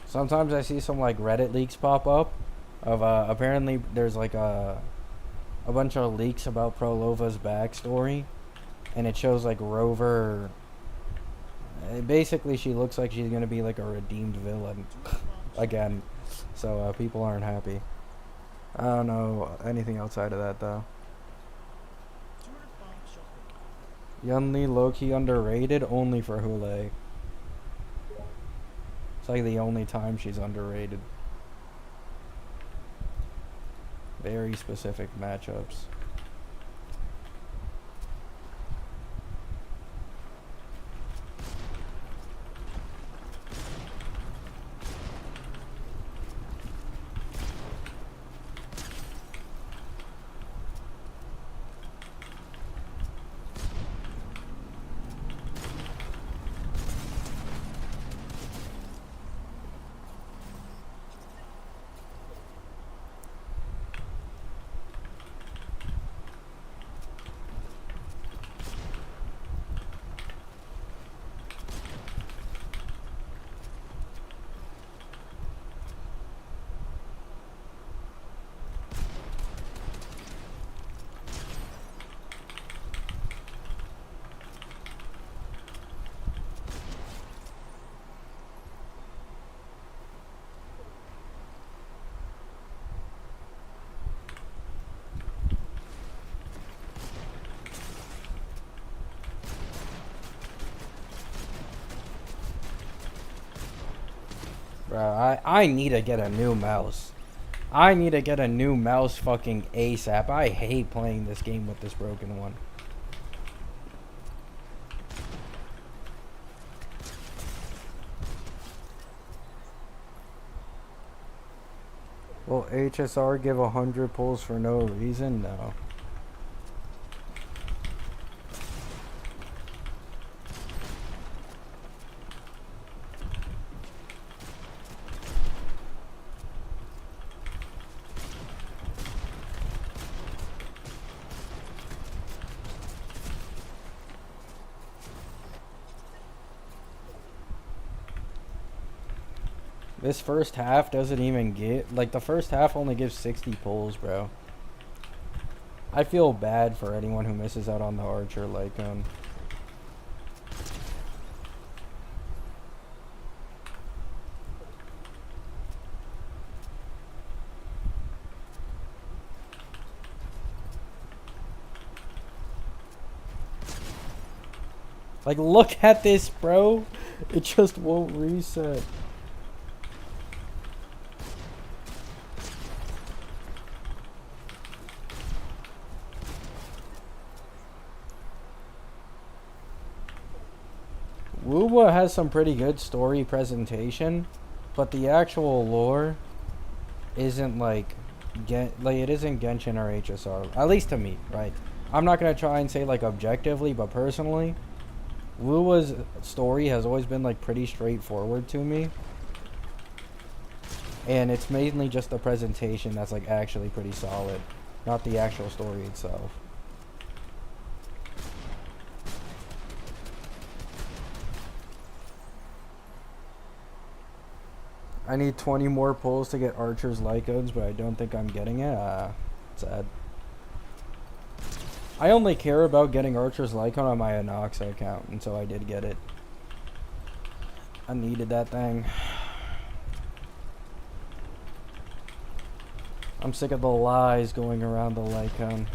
Sometimes I see some like Reddit leaks pop up of apparently there's like a bunch of leaks about Prolova's backstory, and it shows like Rover. Basically, she looks like she's gonna be like a redeemed villain again, so people aren't happy. I don't know anything outside of that though. Yunli low-key underrated only for Hule. It's like the only time she's underrated. Very specific matchups. Bro, I need to get a new mouse. I need to get a new mouse fucking ASAP. I hate playing this game with this broken one. Will HSR give 100 pulls for no reason? No. This first half doesn't even get, like, the first half only gives 60 pulls, bro. I feel bad for anyone who misses out on the Archer Lycone. Like, look at this, bro. It just won't reset. Wuwa has some pretty good story presentation, but the actual lore isn't like it isn't Genshin or HSR. At least to me, right? I'm not gonna try and say like objectively, but personally, Wuwa's story has always been like pretty straightforward to me, and it's mainly just the presentation that's like actually pretty solid, not the actual story itself. I need 20 more pulls to get Archer's Lycones, but I don't think I'm getting it. Sad. I only care about getting Archer's Lycone on my Anoxa account, and so I did get it. I needed that thing. I'm sick of the lies going around the Lycone.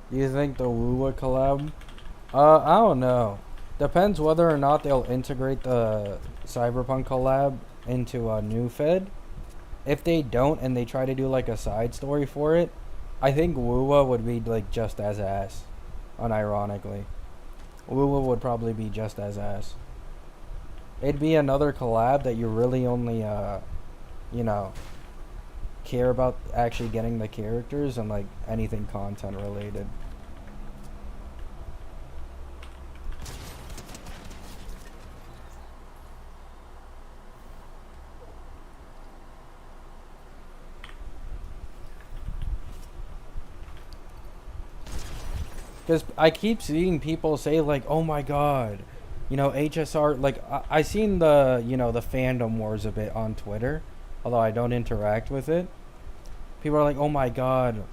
Do you think the Wuwa collab? I don't know. Depends whether or not they'll integrate the Cyberpunk collab into a new Fed. If they don't and they try to do like a side story for it, I think Wuwa would be like just as ass. Unironically. Wuwa would probably be just as ass. It'd be another collab that you really only, you know, care about actually getting the characters and like anything content related. Because I keep seeing people say like, "Oh my god, you know HSR." Like I seen the the fandom wars a bit on Twitter, although I don't interact with it. People are like, "Oh my god,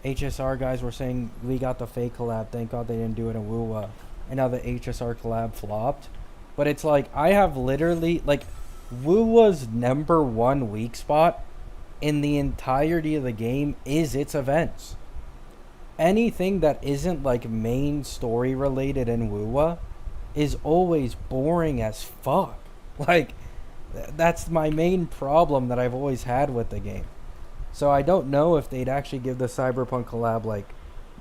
HSR guys were saying we got the fake collab. Thank God they didn't do it in Woowa." And now the HSR collab flopped. But it's like I have literally like Woowa's #1 weak spot in the entirety of the game is its events. Anything that isn't like main story related in Woowa is always boring as fuck. Like that's my main problem that I've always had with the game. So I don't know if they'd actually give the Cyberpunk collab like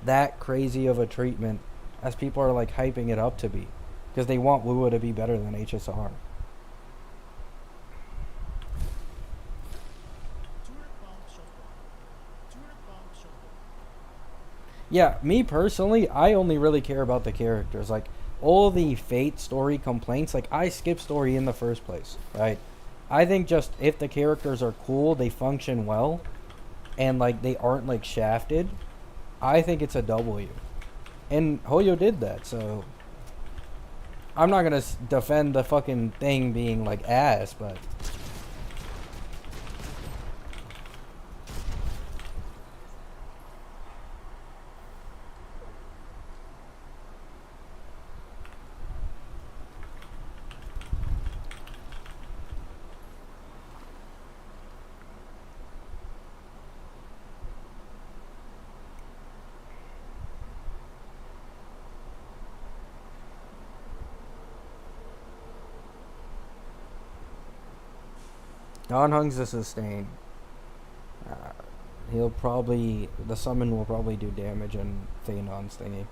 that crazy of a treatment as people are like hyping it up to be, because they want Woowa to be better than HSR. Yeah, me personally, I only really care about the characters. Like all the Fate story complaints, like I skip story in the first place, right? I think just if the characters are cool, they function well, and like they aren't like shafted, I think it's a W. And Hoyo did that, so I'm not gonna defend the fucking thing being like ass, but Don Hung's a sustain. Uh, he'll probably the summon will probably do damage on Feainon's thingy.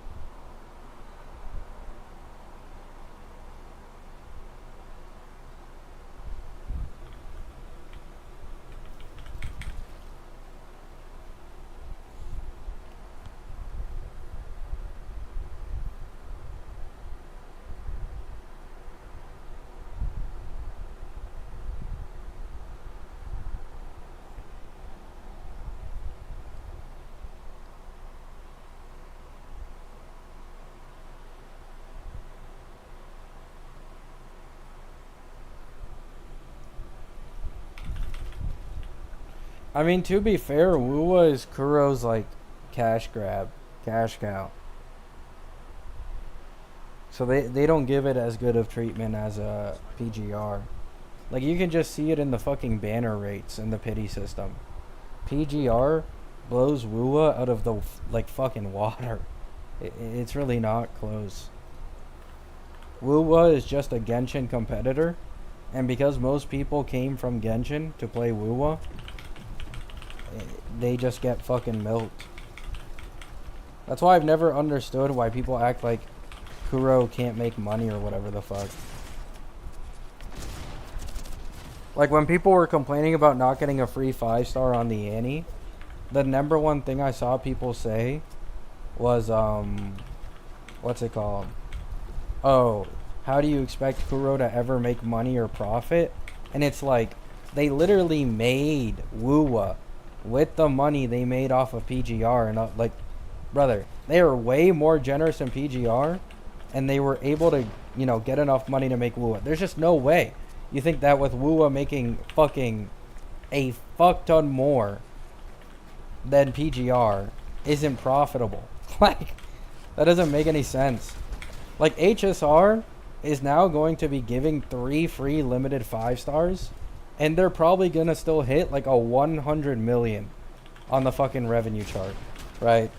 I mean, to be fair, Woowa is Kuro's like cash grab, cash cow. So they don't give it as good of treatment as a PGR. Like you can just see it in the fucking banner rates and the pity system. PGR blows Woowa out of the like fucking water. It's really not close. Woowa is just a Genshin competitor, and because most people came from Genshin to play Woowa, they just get fucking milked. That's why I've never understood why people act like Kuro can't make money or whatever the fuck. Like when people were complaining about not getting a free 5-star on the Annie, the #1 thing I saw people say was what's it called? Oh, how do you expect Kuro to ever make money or profit? And it's like they literally made Woowa with the money they made off of PGR, and like brother, they are way more generous than PGR, and they were able to get enough money to make Woowa. There's just no way you think that with Woowa making fucking a fuck ton more than PGR isn't profitable. Like that doesn't make any sense. Like HSR is now going to be giving 3 free limited 5-stars, and they're probably gonna still hit like a 100 million on the fucking revenue chart, right?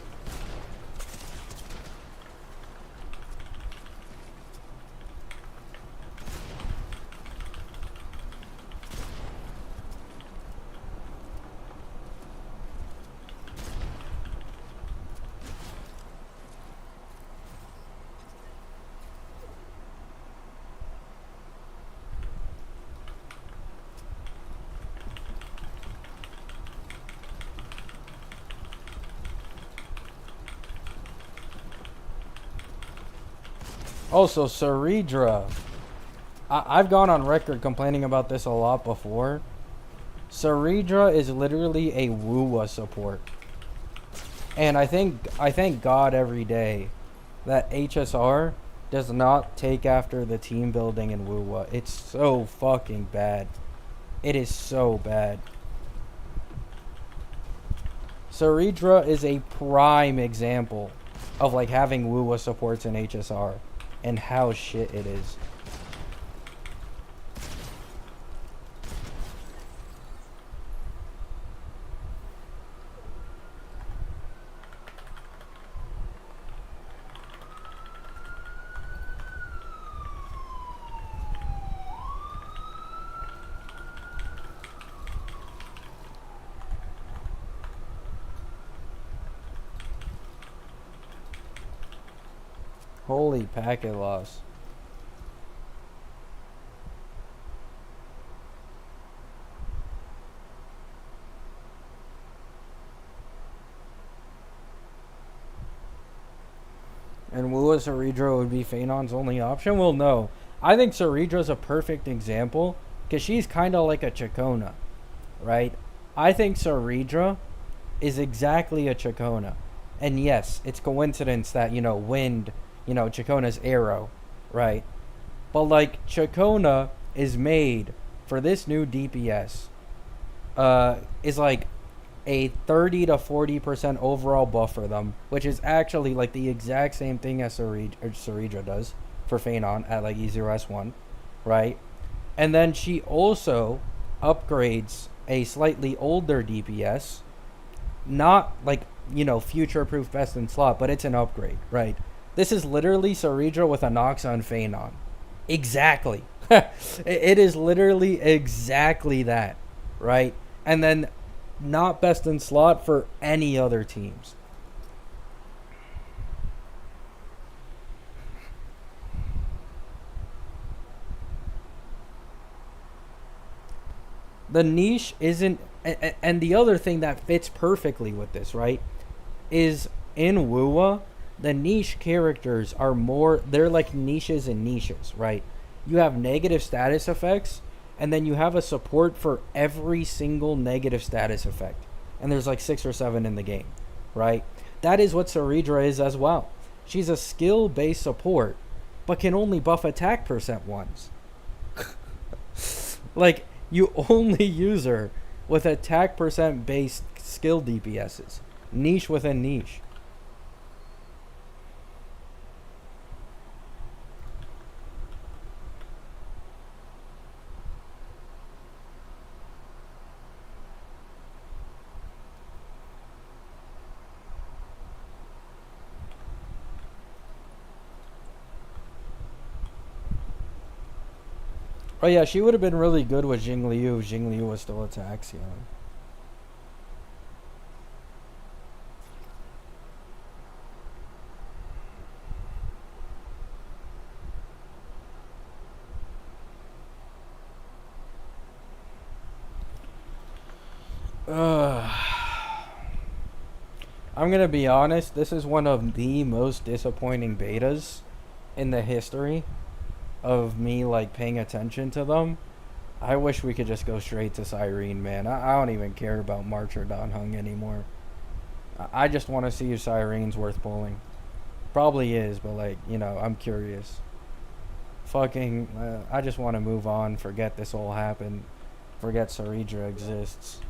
Also, Cerera. I've gone on record complaining about this a lot before. Cerera is literally a Woowa support. And I thank God every day that HSR does not take after the team building in Woowa. It's so fucking bad. It is so bad. Cerera is a prime example of like having Woowa supports in HSR and how shit it is. Holy packet loss. And Woowa Cerera would be Feainon's only option? Well, no. I think Cerera's a perfect example because she's kind of like a Chacona, right? I think Cerera is exactly a Chacona. And yes, it's coincidence that, Wind, Chacona's arrow, right? But like Chacona is made for this new DPS. Is like a 30 to 40% overall buff for them, which is actually like the exact same thing as Cerera does for Feainon at like E0S1, right? And then she also upgrades a slightly older DPS, not like, future-proof best in slot, but it's an upgrade, right? This is literally Cerera with a Nox on Feainon. Exactly. It is literally exactly that, right? And then not best in slot for any other teams. The niche isn't, and the other thing that fits perfectly with this, right, is in Woowa, the niche characters are they're like niches and niches, right? You have negative status effects, and then you have a support for every single negative status effect. And there's like 6 or 7 in the game, right? That is what Cerera is as well. She's a skill-based support, but can only buff attack percent once. Like, you only use her with attack percent based skill DPSs. Niche within niche. Oh yeah, she would have been really good with Jingliu if Jingliu was still attacks, I'm gonna be honest, this is one of the most disappointing betas in the history of me like paying attention to them. I wish we could just go straight to Sirene, man. I don't even care about March or Don Hung anymore. I just want to see if Sirene's worth pulling. Probably is, but like, I'm curious. I just want to move on, forget this all happened, forget Cerera exists.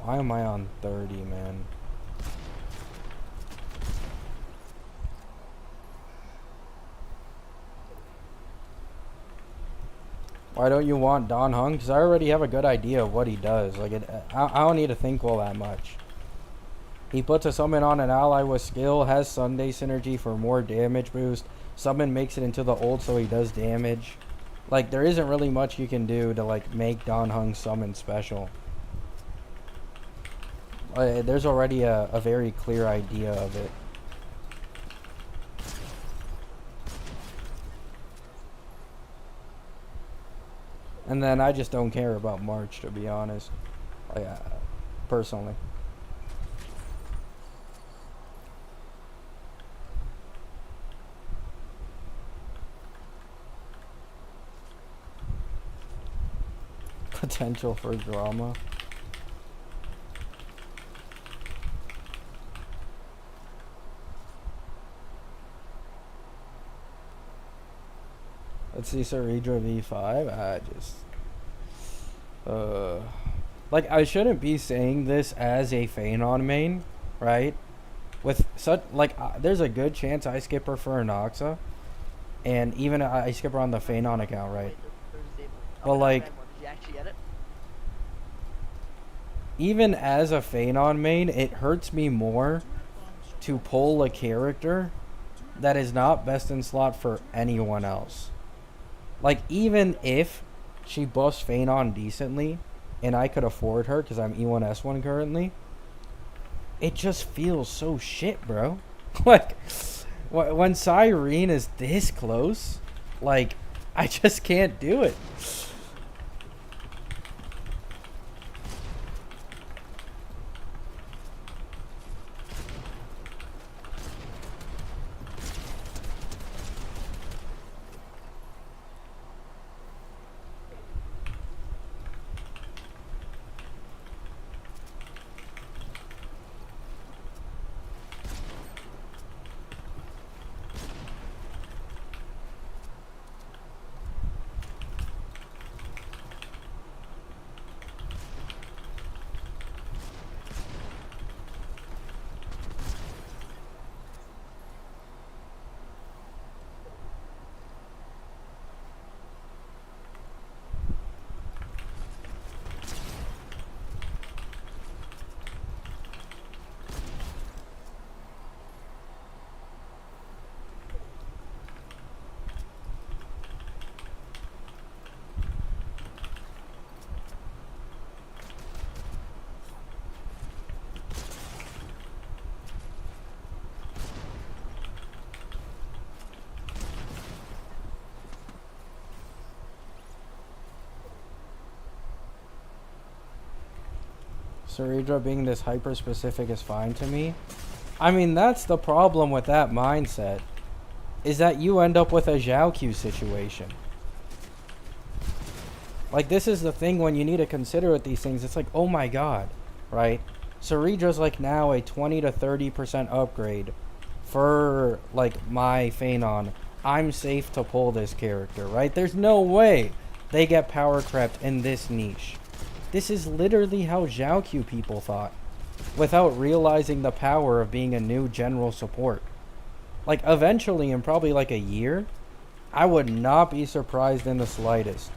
Why am I on 30, man? Why don't you want Don Hung? Because I already have a good idea of what he does. Like, I don't need to think all that much. He puts a summon on an ally with skill, has Sunday synergy for more damage boost. Summon makes it into the ult so he does damage. Like, there isn't really much you can do to, like, make Dan Heng summon special. There's already a very clear idea of it. And then I just don't care about March, to be honest. Like, personally. Potential for drama. Let's see, Cerera V5. Like, I shouldn't be saying this as a Feainon main, right? With such, like, there's a good chance I skip her for an Oxa, and even I skip her on the Feainon account, right? But, like, Did you actually get it? even as a Feainon main, it hurts me more to pull a character that is not best in slot for anyone else. Like, even if she buffs Feainon decently, and I could afford her because I'm E1S1 currently, it just feels so shit, bro. Like, when Sirene is this close, like, I just can't do it. Cerera being this hyper specific is fine to me. I mean, that's the problem with that mindset, is that you end up with a Zhao Q situation. Like, this is the thing when you need to consider with these things. It's like, oh my god, right? Cerera's like now a 20 to 30% upgrade for, like, my Feainon. I'm safe to pull this character, right? There's no way they get power crept in this niche. This is literally how Zhao Q people thought, without realizing the power of being a new general support. Like, eventually, in probably like a year, I would not be surprised in the slightest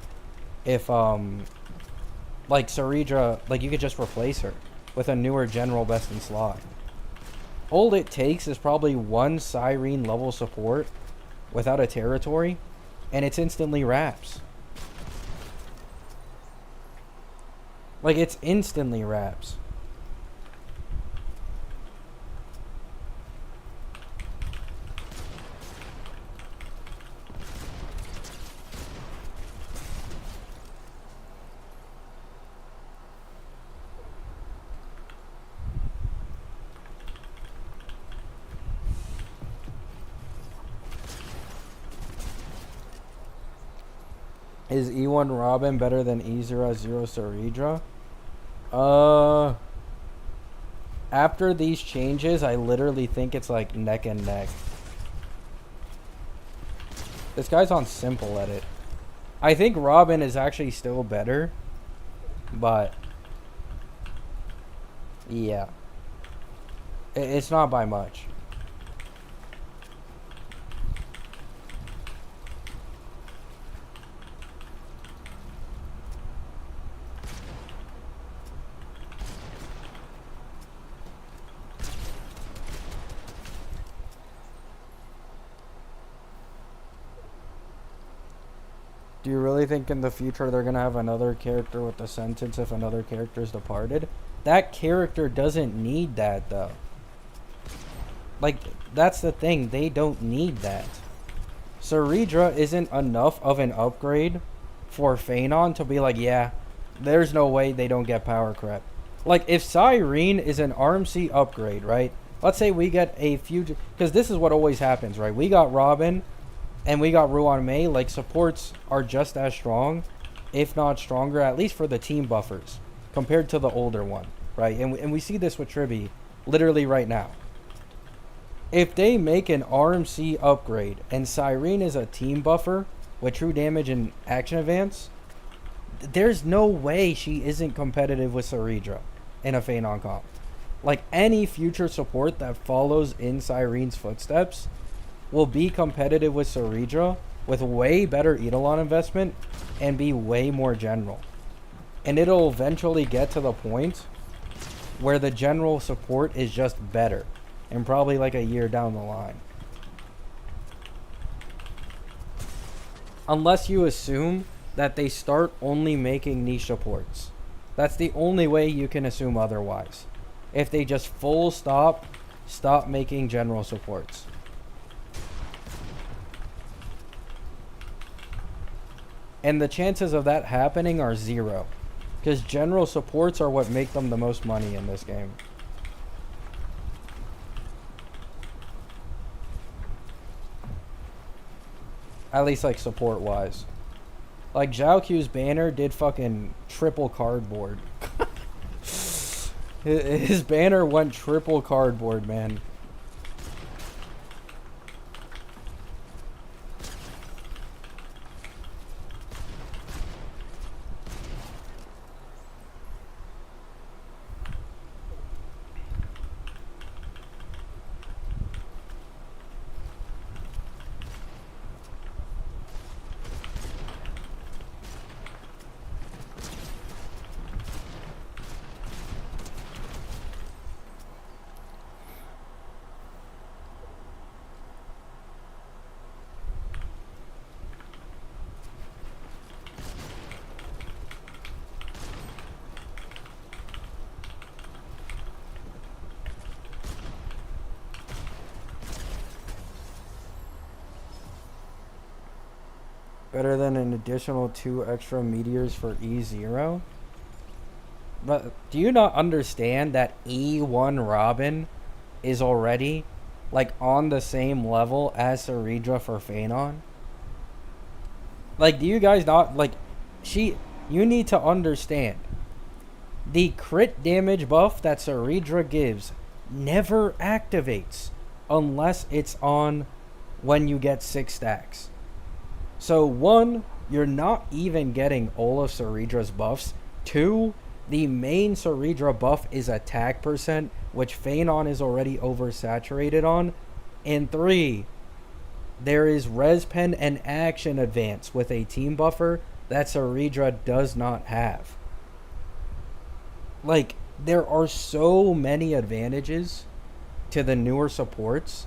if, like, Cerera, like, you could just replace her with a newer general best in slot. All it takes is probably one Sirene level support without a territory, and it's instantly wraps. Like, it's instantly wraps. Is E1 Robin better than E0 Zero Cerera? After these changes, I literally think it's like neck and neck. This guy's on simple edit. I think Robin is actually still better, but yeah, it's not by much. Do you really think in the future they're gonna have another character with the sentence if another character's departed? That character doesn't need that though. Like, that's the thing, they don't need that. Cerera isn't enough of an upgrade for Feainon to be like, yeah, there's no way they don't get power creep. Like, if Sirene is an RMC upgrade, right? Let's say we get a future, because this is what always happens, right? We got Robin and we got Ruan Mei. Like, supports are just as strong, if not stronger, at least for the team buffers, compared to the older one, right? And we see this with Tribi literally right now. If they make an RMC upgrade and Sirene is a team buffer with true damage and action advance, there's no way she isn't competitive with Cerera in a Feainon comp. Like, any future support that follows in Sirene's footsteps will be competitive with Cerera with way better Eidolon investment and be way more general. And it'll eventually get to the point where the general support is just better. And probably like a year down the line. Unless you assume that they start only making niche supports. That's the only way you can assume otherwise. If they just full stop making general supports. And the chances of that happening are 0. Because general supports are what make them the most money in this game. At least, like, support-wise. Like, Zhao Q's banner did fucking triple cardboard. His banner went triple cardboard, man. Better than an additional 2 extra meteors for E0? But do you not understand that E1 Robin is already, like, on the same level as Cerera for Feainon? Like, do you guys not, like, you need to understand. The crit damage buff that Cerera gives never activates unless it's on when you get 6 stacks. So 1, you're not even getting all of Cerera's buffs. 2, the main Cerera buff is attack percent, which Feainon is already oversaturated on. And 3, there is res pen and action advance with a team buffer that Cerera does not have. Like, there are so many advantages to the newer supports,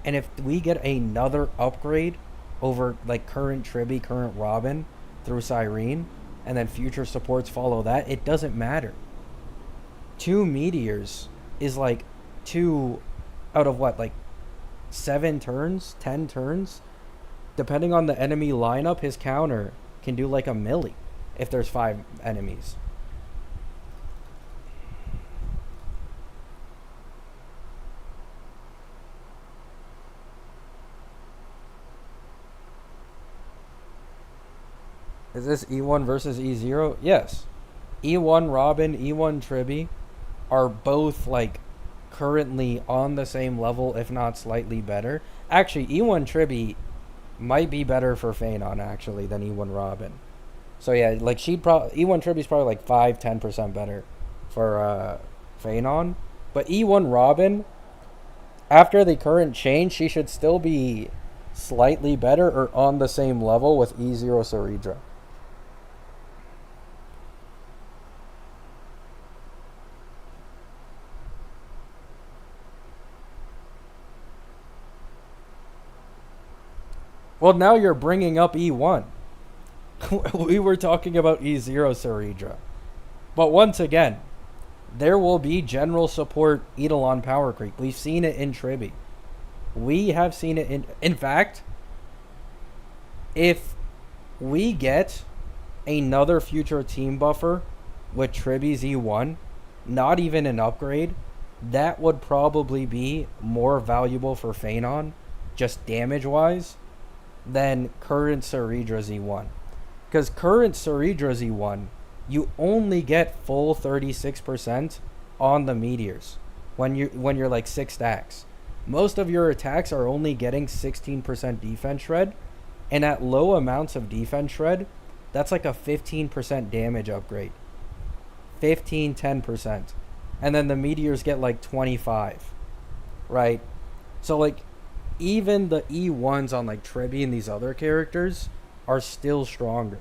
and if we get another upgrade over, like, current Tribi, current Robin through Sirene, and then future supports follow that, it doesn't matter. 2 meteors is like 2 out of what, like 7 turns, 10 turns? Depending on the enemy lineup, his counter can do like a milli if there's 5 enemies. Is this E1 versus E0? Yes. E1 Robin, E1 Tribi are both, like, currently on the same level, if not slightly better. Actually, E1 Tribi might be better for Feainon, actually, than E1 Robin. So, yeah, like, E1 Tribi's probably, like, 5-10% better for Feainon. But E1 Robin, after the current change, she should still be slightly better or on the same level with E0 Cerera. Well, now you're bringing up E1. we were talking about E0 Cerera. But once again, there will be general support Eidolon power creep. We've seen it in Tribi. We have seen it in fact, if we get another future team buffer with Tribi's E1, not even an upgrade, that would probably be more valuable for Feainon, just damage-wise, than current Ceredra's E1. Because current Ceredra's E1, you only get full 36% on the meteors when you're like 6 stacks. Most of your attacks are only getting 16% defense shred, and at low amounts of defense shred, that's like a 15% damage upgrade. 10%. And then the meteors get like 25. Right? So like even the E1s on like Tribi and these other characters are still stronger.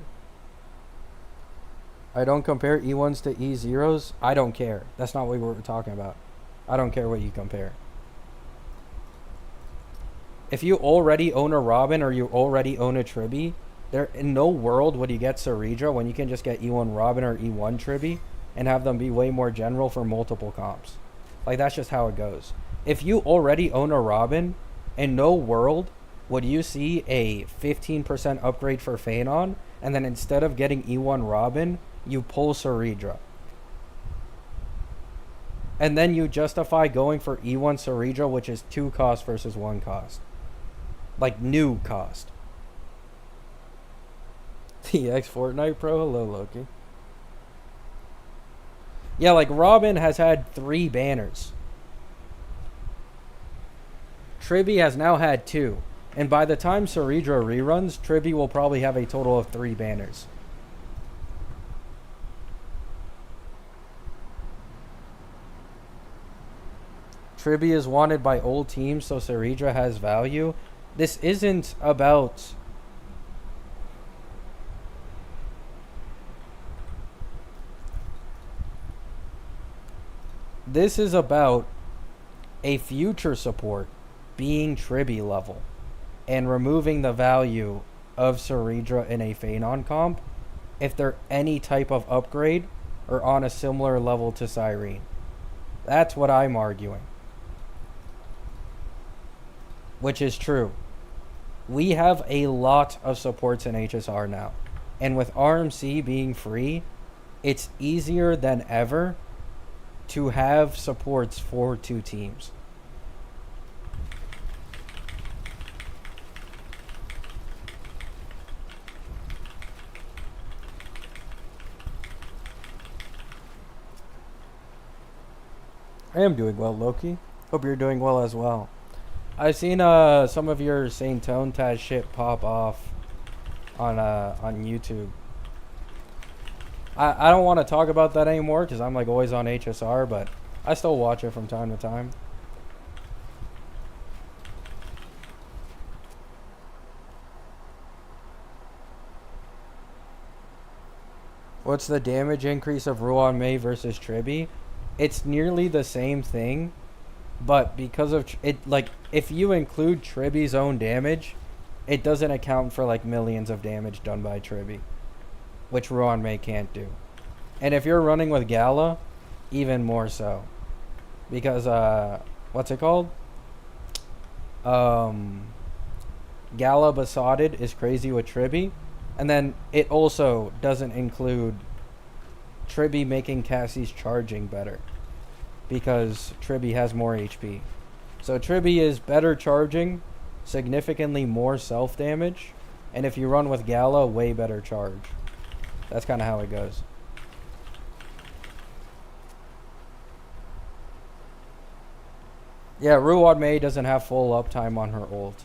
I don't compare E1s to E0s. I don't care. That's not what we were talking about. I don't care what you compare. If you already own a Robin or you already own a Tribi, there in no world would you get Cerera when you can just get E1 Robin or E1 Tribi and have them be way more general for multiple comps. Like, that's just how it goes. If you already own a Robin, in no world would you see a 15% upgrade for Feainon, and then instead of getting E1 Robin, you pull Cerera. And then you justify going for E1 Cerera, which is 2 cost versus 1 cost. Like, new cost. TX Fortnite Pro? Hello, Loki. Yeah, like, Robin has had 3 banners. Tribi has now had 2. And by the time Cerera reruns, Tribi will probably have a total of 3 banners. Tribi is wanted by old teams, so Cerera has value. This isn't about... This is about a future support being Tribi level and removing the value of Cerera in a Feainon comp if they're any type of upgrade or on a similar level to Sirene. That's what I'm arguing. Which is true. We have a lot of supports in HSR now. And with RMC being free, it's easier than ever to have supports for 2 teams. I am doing well, Loki. Hope you're doing well as well. I've seen some of your Saint Tone Taz shit pop off on YouTube. I don't want to talk about that anymore because I'm like always on HSR, but I still watch it from time to time. What's the damage increase of Ruan Mei versus Tribi? It's nearly the same thing, but because of it, like if you include Tribi's own damage, it doesn't account for like millions of damage done by Tribi, which Ruan Mei can't do. And if you're running with Gala, even more so, because what's it called? Gala Besotted is crazy with Tribi, and then it also doesn't include Tribi making Cassie's charging better, because Tribi has more HP. So Tribi is better charging, significantly more self damage, and if you run with Gala, way better charge. That's kind of how it goes. Yeah, Ruan Mei doesn't have full uptime on her ult.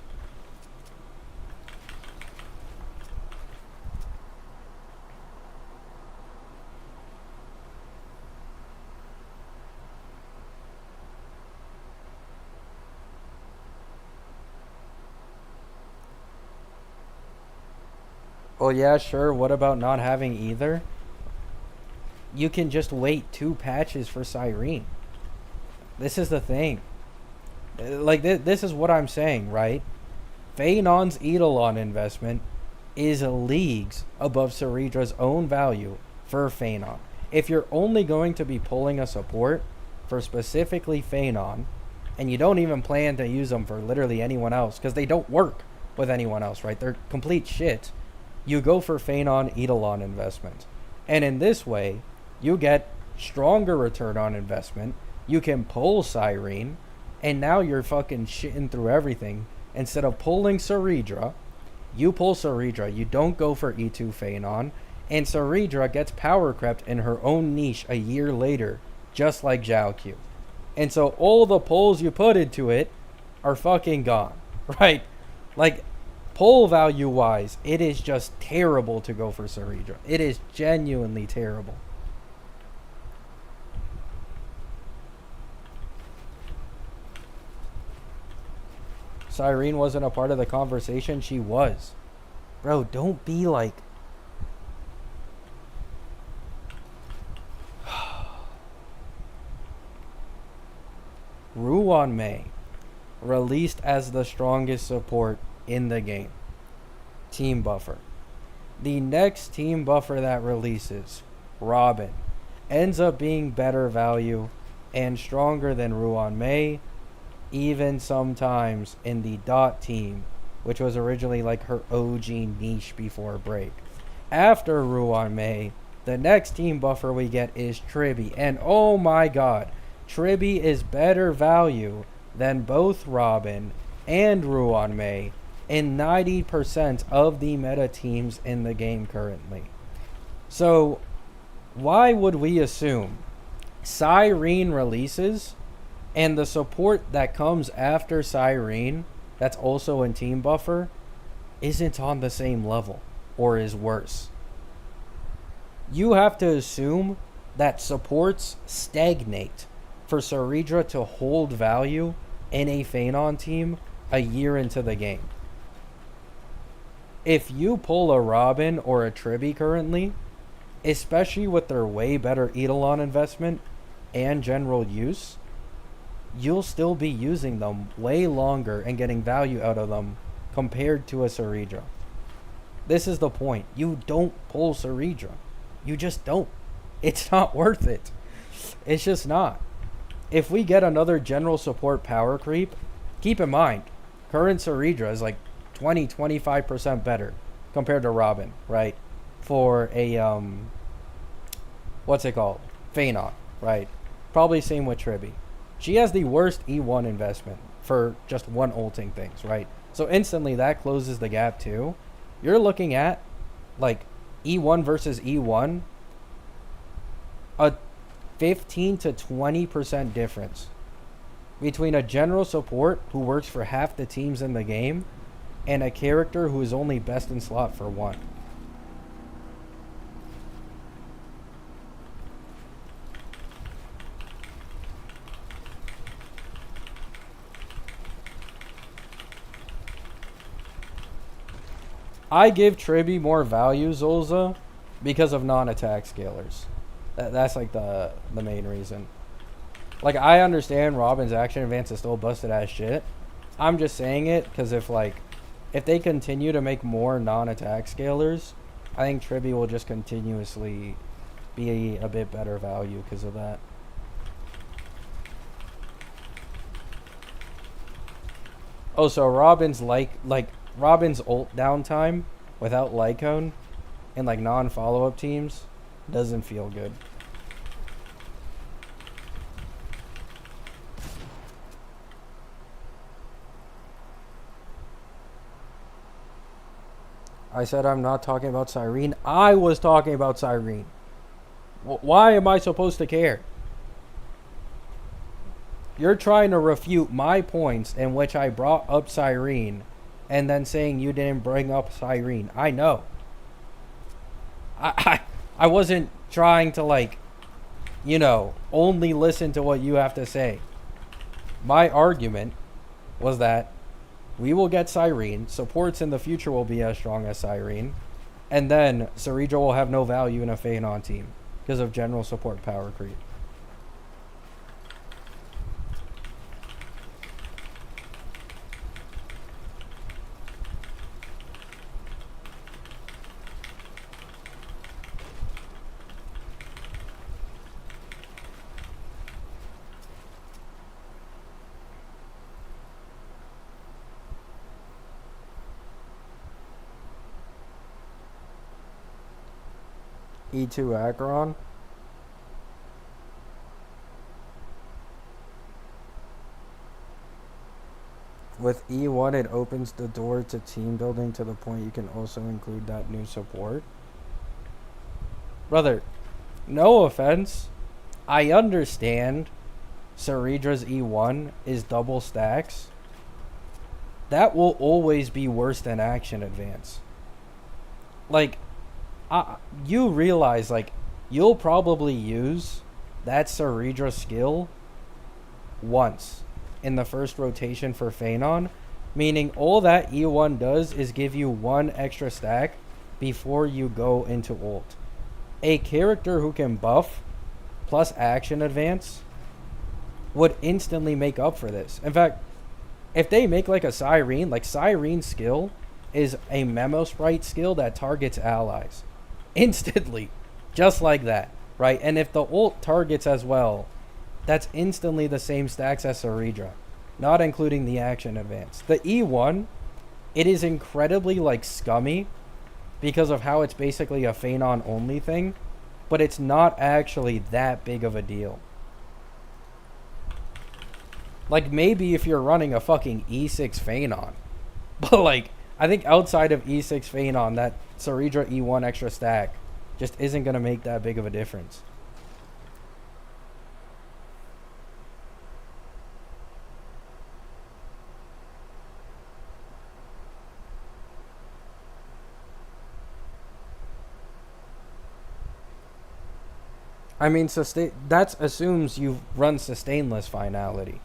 Well, yeah, sure. What about not having either? You can just wait 2 patches for Sirene. This is the thing. Like, this is what I'm saying, right? Feainon's Eidolon investment is leagues above Ceredra's own value for Feainon. If you're only going to be pulling a support for specifically Feainon, and you don't even plan to use them for literally anyone else, because they don't work with anyone else, right? They're complete shit. You go for Feainon Eidolon investment. And in this way, you get stronger return on investment. You can pull Sirene, and now you're fucking shitting through everything. Instead of pulling Cerera, you pull Cerera. You don't go for E2 Feainon, and Cerera gets power crept in her own niche a year later, just like Zhao Q. And so all the pulls you put into it are fucking gone, right? Like, pull value wise, it is just terrible to go for Cerera. It is genuinely terrible. Sirene wasn't a part of the conversation. She was. Bro, don't be like... Ruan Mei, released as the strongest support in the game. Team buffer. The next team buffer that releases, Robin, ends up being better value and stronger than Ruan Mei, even sometimes in the dot team, which was originally like her OG niche before break. After Ruan Mei, the next team buffer we get is Tribby, and oh my god, Tribby is better value than both Robin and Ruan Mei in 90% of the meta teams in the game currently. So, why would we assume Sirene releases and the support that comes after Sirene, that's also in team buffer, isn't on the same level or is worse? You have to assume that supports stagnate for Cerera to hold value in a Feainon team a year into the game. If you pull a Robin or a Tribby currently, especially with their way better Eidolon investment and general use, you'll still be using them way longer and getting value out of them compared to a Cerera. This is the point. You don't pull Cerera. You just don't. It's not worth it. It's just not. If we get another general support power creep, keep in mind, current Cerera is like 20-25% better compared to Robin, right? For a, what's it called? Feainon, right? Probably same with Tribby. She has the worst E1 investment for just one ulting things, right? So instantly that closes the gap too. You're looking at like E1 versus E1, a 15 to 20% difference between a general support who works for half the teams in the game and a character who is only best in slot for one. I give Tribby more value, Zolza, because of non-attack scalers. That's like the main reason. Like, I understand Robin's action advance is still busted ass shit. I'm just saying it because if they continue to make more non-attack scalers, I think Tribby will just continuously be a bit better value because of that. Oh, so Robin's Robin's ult downtime without Lycone and like non-follow-up teams doesn't feel good. I said I'm not talking about Sirene. I was talking about Sirene. Why am I supposed to care? You're trying to refute my points in which I brought up Sirene and then saying you didn't bring up Sirene. I know. I wasn't trying to only listen to what you have to say. My argument was that we will get Sirene, supports in the future will be as strong as Sirene, and then Cerera will have no value in a Feainon team because of general support power creep. E2 Acheron. With E1, it opens the door to team building to the point you can also include that new support. Brother, no offense. I understand Ceredra's E1 is double stacks. That will always be worse than action advance. Like, you realize, like, you'll probably use that Ceredra skill once in the first rotation for Feainon, meaning all that E1 does is give you one extra stack before you go into ult. A character who can buff plus action advance would instantly make up for this. In fact, if they make like a Sirene, like Sirene's skill is a memo sprite skill that targets allies instantly, just like that, right? And if the ult targets as well, that's instantly the same stacks as Ceredra, not including the action advance. The E1, it is incredibly like scummy because of how it's basically a Feainon only thing, but it's not actually that big of a deal. Like, maybe if you're running a fucking E6 Feainon. But, like, I think outside of E6 Feainon, that Ceredra E1 extra stack just isn't going to make that big of a difference. I mean, that assumes you run sustainless finality.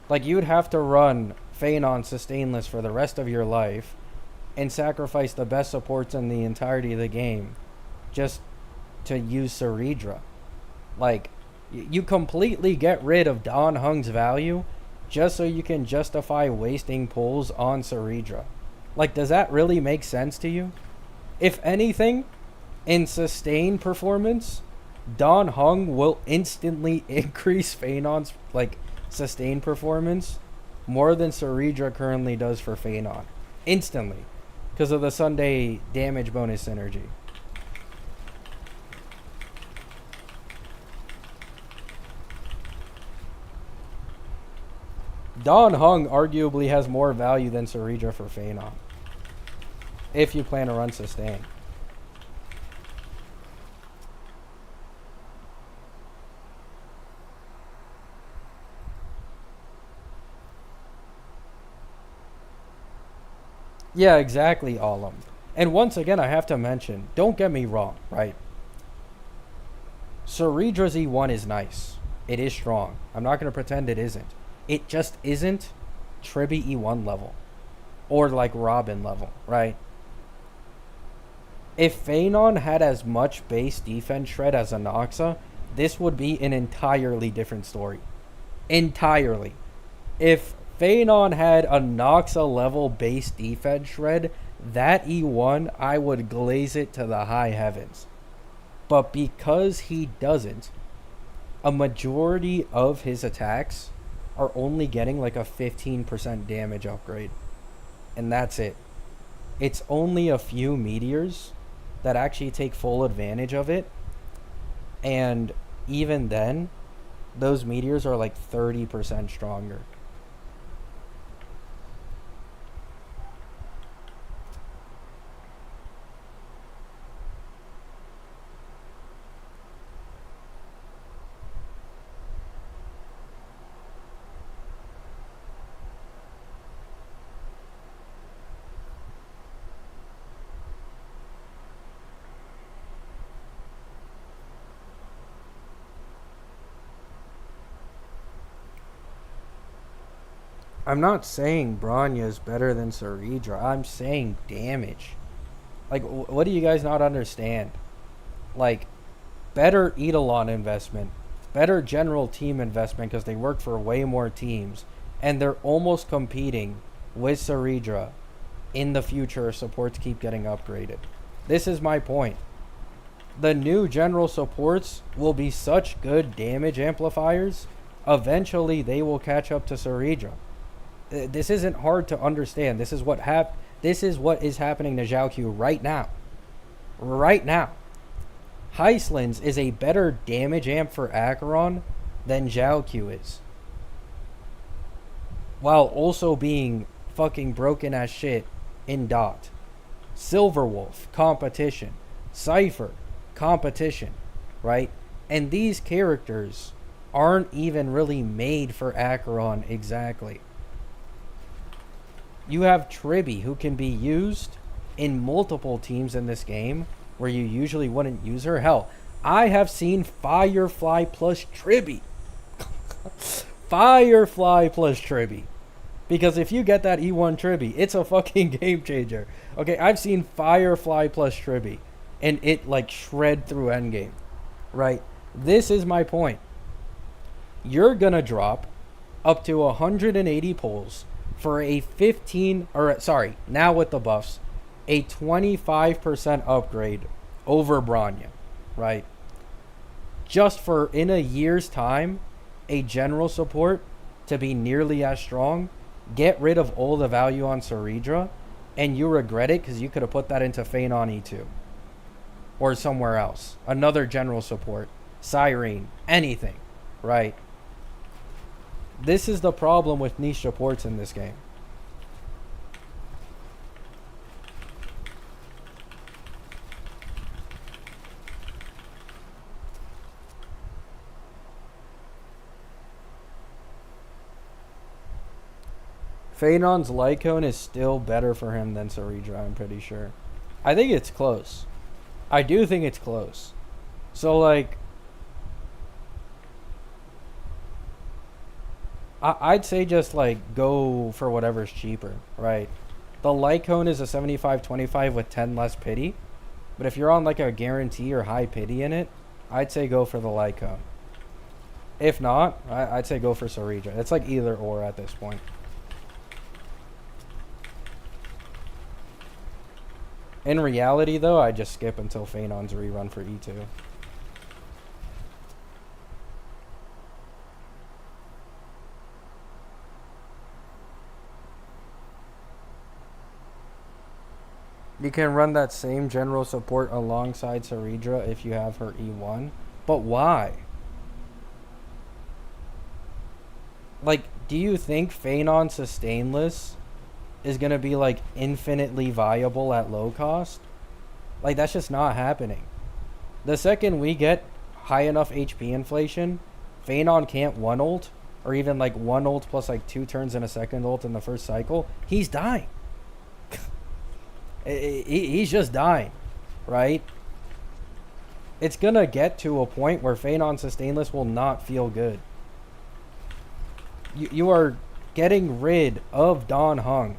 Like, you would have to run Feainon sustainless for the rest of your life and sacrifice the best supports in the entirety of the game just to use Ceredra. Like, you completely get rid of Don Hung's value just so you can justify wasting pulls on Ceredra. Like, does that really make sense to you? If anything, in sustain performance, Don Hung will instantly increase Feainon's, like, sustain performance more than Ceredra currently does for Feainon. Instantly. Because of the Sunday damage bonus synergy. Don Hung arguably has more value than Ceredra for Feainon. If you plan to run sustain. Yeah, exactly, Alam. And once again, I have to mention, don't get me wrong, right? Ceredra's E1 is nice. It is strong. I'm not going to pretend it isn't. It just isn't Tribby E1 level. Or like Robin level, right? If Feainon had as much base defense shred as Anoxa, this would be an entirely different story. Entirely. If Feainon had a Noxa level base defense shred, that E1, I would glaze it to the high heavens. But because he doesn't, a majority of his attacks are only getting like a 15% damage upgrade. And that's it. It's only a few meteors that actually take full advantage of it. And even then, those meteors are like 30% stronger. I'm not saying Bronya is better than Ceredra. I'm saying damage. Like, what do you guys not understand? Like, better Eidolon investment, better general team investment because they work for way more teams, and they're almost competing with Ceredra in the future if supports keep getting upgraded. This is my point. The new general supports will be such good damage amplifiers, eventually they will catch up to Ceredra. This isn't hard to understand. This is what is happening to Zhao Q right now. Right now. Heislands is a better damage amp for Acheron than Zhaoq is. While also being fucking broken as shit in Dot. Silverwolf, competition. Cypher, competition. Right? And these characters aren't even really made for Acheron exactly. You have Tribby, who can be used in multiple teams in this game where you usually wouldn't use her. Hell, I have seen Firefly plus Tribby. Firefly plus Tribby. Because if you get that E1 Tribby, it's a fucking game changer. Okay, I've seen Firefly plus Tribby, and it like shred through endgame. Right? This is my point. You're gonna drop up to 180 pulls for a 15, or sorry, now with the buffs, a 25% upgrade over Bronya, right? Just for, in a year's time, a general support to be nearly as strong, get rid of all the value on Cerera, and you regret it because you could have put that into Feainon E2. Or somewhere else. Another general support. Sirene. Anything. Right? This is the problem with niche supports in this game. Feainon's Lycone is still better for him than Cerera, I'm pretty sure. I think it's close. I do think it's close. So, like, I'd say just, like, go for whatever's cheaper, right? The Lycone is a 75-25 with 10 less pity. But if you're on, like, a guarantee or high pity in it, I'd say go for the Lycone. If not, I'd say go for Cerera. It's like either or at this point. In reality, though, I just skip until Feainon's rerun for E2. You can run that same general support alongside Cerera if you have her E1. But why? Like, do you think Feainon Sustainless is going to be, like, infinitely viable at low cost? Like, that's just not happening. The second we get high enough HP inflation, Feainon can't one ult, or even, like, one ult plus, like, 2 turns and a second ult in the first cycle. He's dying. He's just dying, right? It's going to get to a point where Feainon Sustainless will not feel good. You are getting rid of Don Hung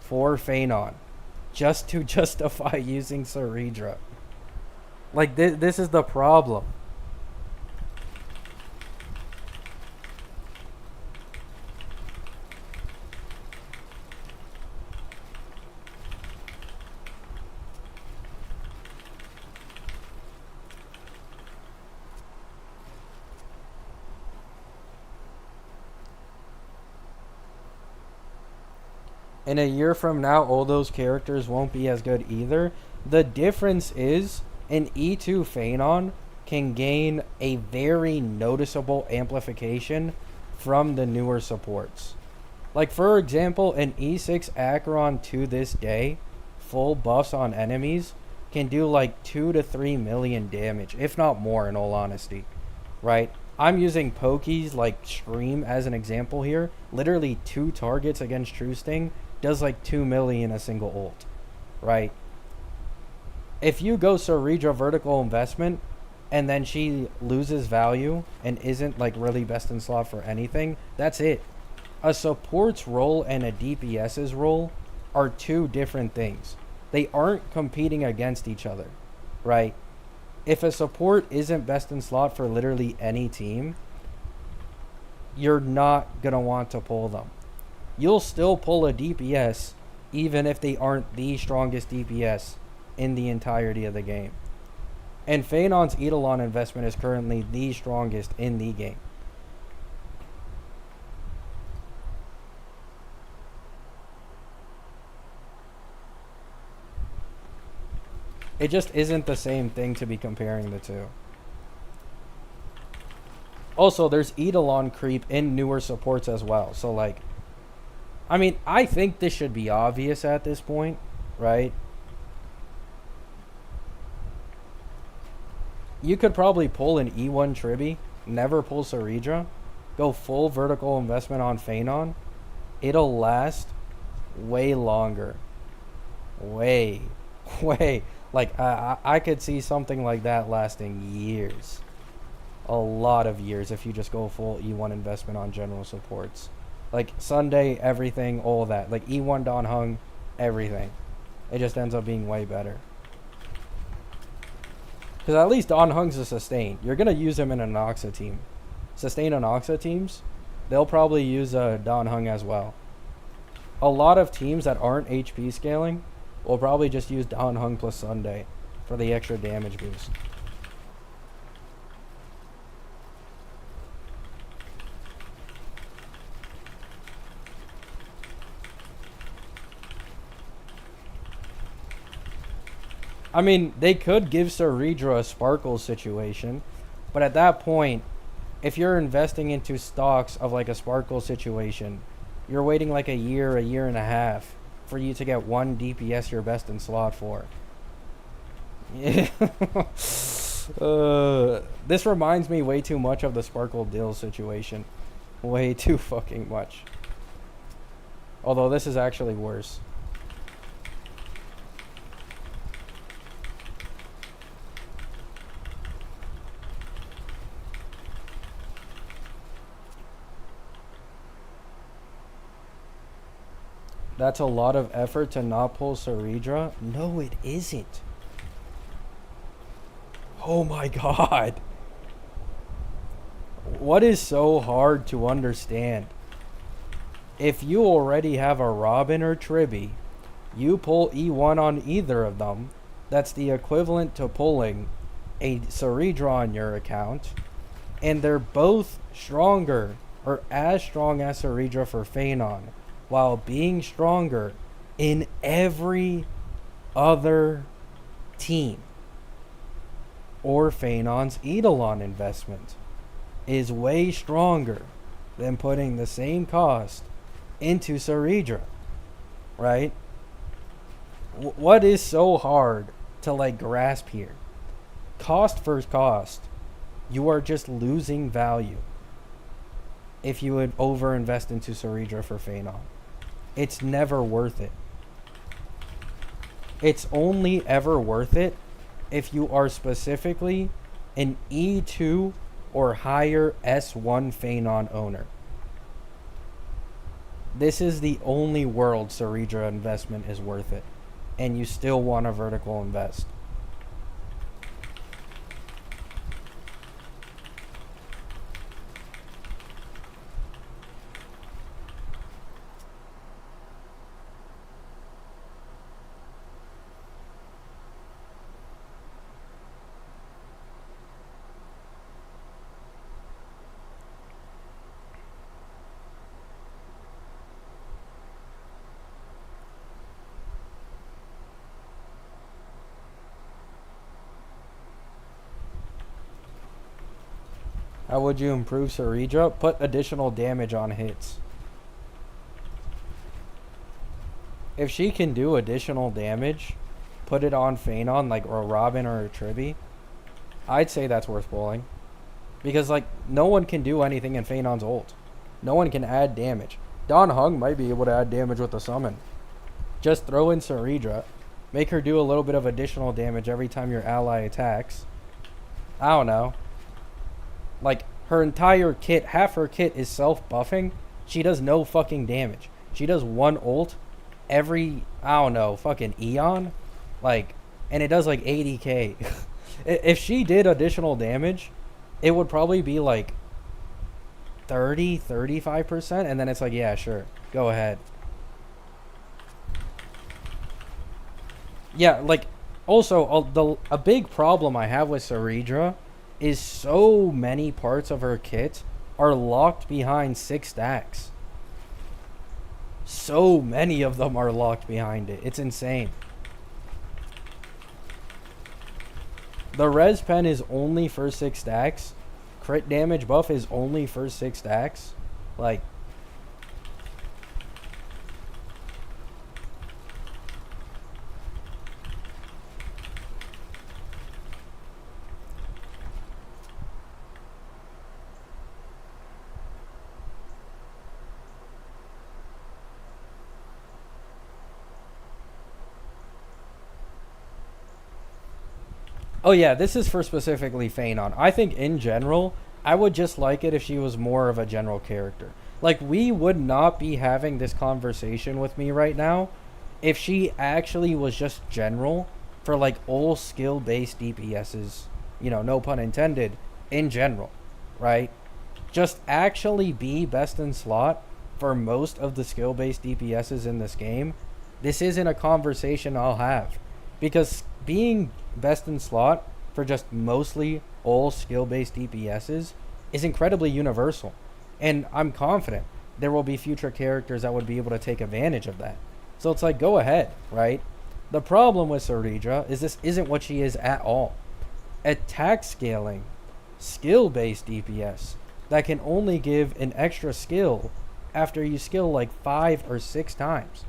for Feainon just to justify using Cerera. Like, this is the problem. In a year from now, all those characters won't be as good either. The difference is, an E2 Feainon can gain a very noticeable amplification from the newer supports. Like, for example, an E6 Acheron to this day, full buffs on enemies, can do like 2 to 3 million damage, if not more, in all honesty. Right? I'm using Poke's, like, Scream as an example here. Literally 2 targets against True Sting does like 2 million a single ult, right? If you go Cerera vertical investment and then she loses value and isn't like really best in slot for anything, that's it. A support's role and a DPS's role are 2 different things. They aren't competing against each other, right? If a support isn't best in slot for literally any team, you're not gonna want to pull them. You'll still pull a DPS even if they aren't the strongest DPS in the entirety of the game. And Feainon's Eidolon investment is currently the strongest in the game. It just isn't the same thing to be comparing the two. Also, there's Eidolon creep in newer supports as well. So, like, I mean, I think this should be obvious at this point, right? You could probably pull an E1 Tribi, never pull Cerera, go full vertical investment on Feainon. It'll last way longer. Way. Like, I could see something like that lasting years. A lot of years if you just go full E1 investment on general supports. Like, Sunday, everything, all that. Like, E1 Don Hung, everything. It just ends up being way better. Because at least Don Hung's a sustain. You're going to use him in an Oxa team. Sustain and Oxa teams, they'll probably use Don Hung as well. A lot of teams that aren't HP scaling will probably just use Don Hung plus Sunday for the extra damage boost. I mean, they could give Cerera a Sparkle situation, but at that point, if you're investing into stocks of like a Sparkle situation, you're waiting like a year and a half for you to get one DPS you're best in slot for. Yeah. This reminds me way too much of the Sparkle Dill situation. Way too fucking much. Although this is actually worse. That's a lot of effort to not pull Cerera. No, it isn't. Oh my god. What is so hard to understand? If you already have a Robin or Tribi, you pull E1 on either of them, that's the equivalent to pulling a Cerera on your account, and they're both stronger, or as strong as Cerera for Feainon, while being stronger in every other team. Or Feainon's Eidolon investment is way stronger than putting the same cost into Cerera, right? What is so hard to like grasp here? Cost versus cost. You are just losing value if you would overinvest into Cerera for Feainon. It's never worth it. It's only ever worth it if you are specifically an E2 or higher S1 Feainon owner. This is the only world Cerera investment is worth it, and you still want to vertical invest. How would you improve Cerera? Put additional damage on hits. If she can do additional damage, put it on Feainon, like, or a Robin or a Tribi, I'd say that's worth pulling. Because, like, no one can do anything in Feainon's ult. No one can add damage. Don Hung might be able to add damage with the summon. Just throw in Cerera, make her do a little bit of additional damage every time your ally attacks. I don't know. Like, her entire kit, half her kit is self-buffing. She does no fucking damage. She does one ult every, I don't know, fucking eon. Like, and it does like 80k. If she did additional damage, it would probably be like 35%. And then it's like, yeah, sure. Go ahead. Yeah, like, also, a big problem I have with Cerera is so many parts of her kit are locked behind 6 stacks. So many of them are locked behind it. It's insane. The res pen is only first 6 stacks. Crit damage buff is only first 6 stacks. Like, oh yeah, this is for specifically Feainon. I think in general, I would just like it if she was more of a general character. Like, we would not be having this conversation with me right now if she actually was just general for like all skill based DPSs, you know, no pun intended, in general, right? Just actually be best in slot for most of the skill based DPSs in this game. This isn't a conversation I'll have, because being best in slot for just mostly all skill based DPSs is incredibly universal. And I'm confident there will be future characters that would be able to take advantage of that. So it's like, go ahead, right? The problem with Cerera is this isn't what she is at all. Attack scaling, skill based DPS that can only give an extra skill after you skill like 5 or 6 times.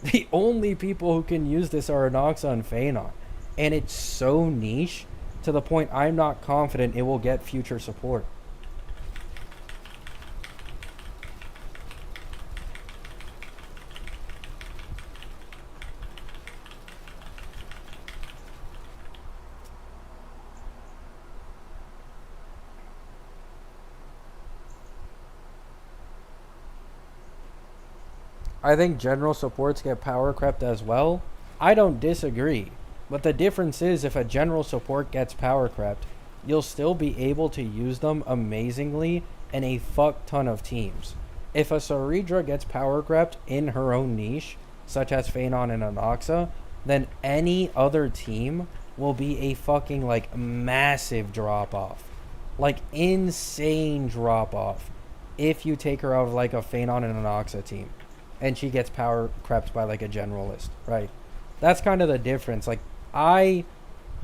The only people who can use this are Anoxa and Feainon. And it's so niche to the point I'm not confident it will get future support. I think general supports get power crept as well. I don't disagree. But the difference is, if a general support gets power crept, you'll still be able to use them amazingly in a fuck ton of teams. If a Cerera gets power crept in her own niche, such as Feainon and Anoxa, then any other team will be a fucking like massive drop off. Like insane drop off if you take her out of like a Feainon and Anoxa team and she gets power crept by like a generalist, right? That's kind of the difference. Like, I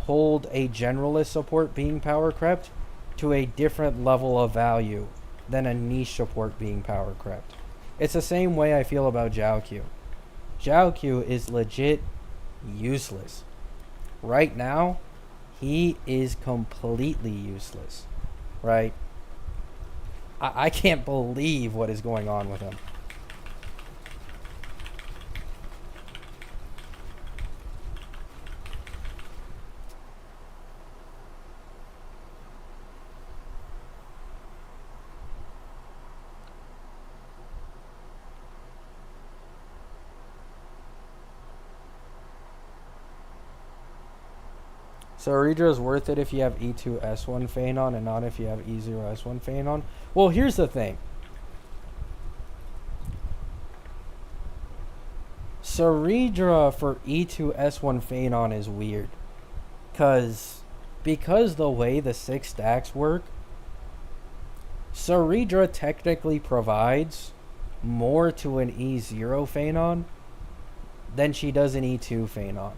hold a generalist support being power crept to a different level of value than a niche support being power crept. It's the same way I feel about Zhao Q. Zhao Q is legit useless. Right now, he is completely useless, right? I can't believe what is going on with him. Cerera is worth it if you have E2 S1 Feainon and not if you have E0 S1 Feainon. Well, here's the thing. Cerera for E2 S1 Feainon is weird. Because the way the 6 stacks work, Cerera technically provides more to an E0 Feainon than she does an E2 Feainon.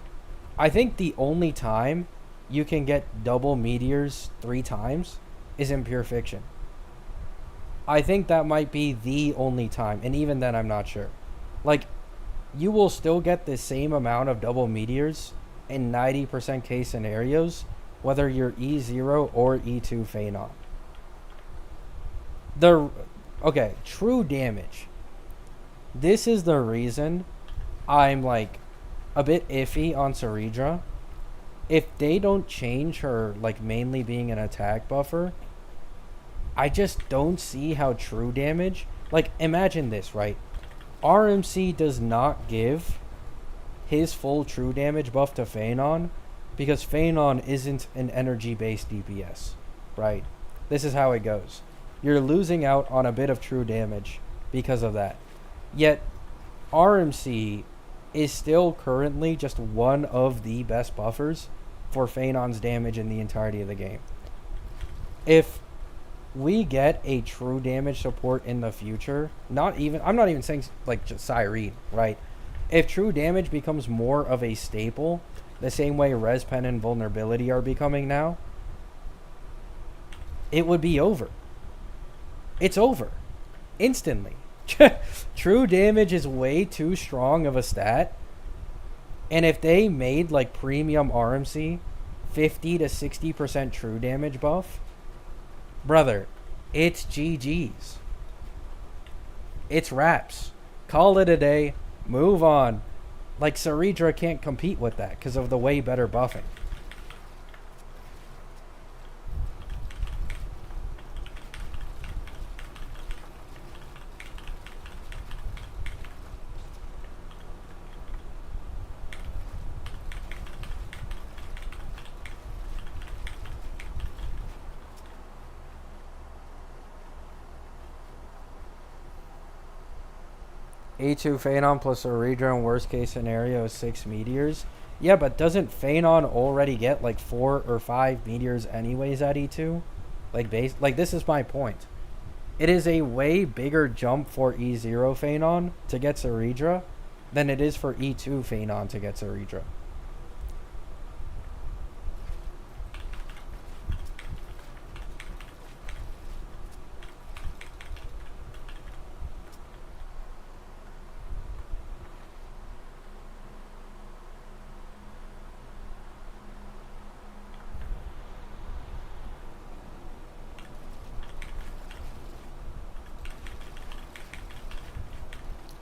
I think the only time you can get double meteors 3 times is in Pure Fiction. I think that might be the only time, and even then I'm not sure. Like, you will still get the same amount of double meteors in 90% case scenarios, whether you're E0 or E2 Feainon. Okay, true damage. This is the reason I'm like a bit iffy on Cerera. If they don't change her, like, mainly being an attack buffer, I just don't see how true damage... Like, imagine this, right? RMC does not give his full true damage buff to Feainon because Feainon isn't an energy-based DPS, right? This is how it goes. You're losing out on a bit of true damage because of that. Yet, RMC is still currently just one of the best buffers for Feainon's damage in the entirety of the game. If we get a true damage support in the future, I'm not even saying like just Sirene, right? If true damage becomes more of a staple the same way Res Pen and Vulnerability are becoming now, it would be over. It's over. Instantly. True damage is way too strong of a stat. And if they made like premium RMC 50 to 60% true damage buff, brother, it's GG's. It's wraps. Call it a day. Move on. Like, Cerera can't compete with that because of the way better buffing. E2 Feainon plus Cerera in worst case scenario is 6 meteors. Yeah, but doesn't Feainon already get like 4 or 5 meteors anyways at E2? Like this is my point. It is a way bigger jump for E0 Feainon to get Cerera than it is for E2 Feainon to get Cerera.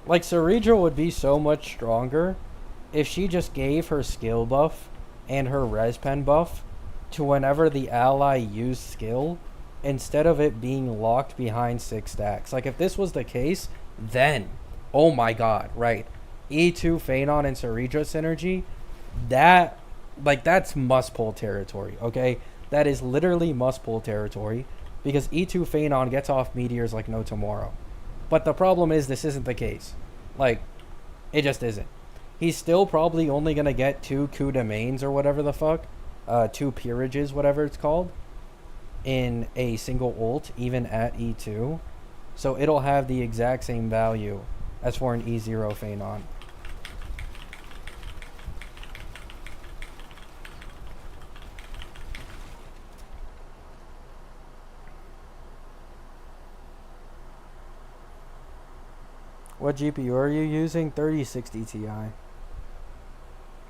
Like, Cerera would be so much stronger if she just gave her skill buff and her res pen buff to whenever the ally used skill, instead of it being locked behind 6 stacks. Like, if this was the case, then, oh my god, right, E2 Feainon and Cerera synergy, that's must pull territory, okay? That is literally must pull territory, because E2 Feainon gets off meteors like no tomorrow. But the problem is this isn't the case. Like, it just isn't. He's still probably only going to get 2 coup de mains or whatever the fuck. 2 peerages, whatever it's called. In a single ult, even at E2. So it'll have the exact same value as for an E0 Feainon. What GPU are you using? 3060 Ti.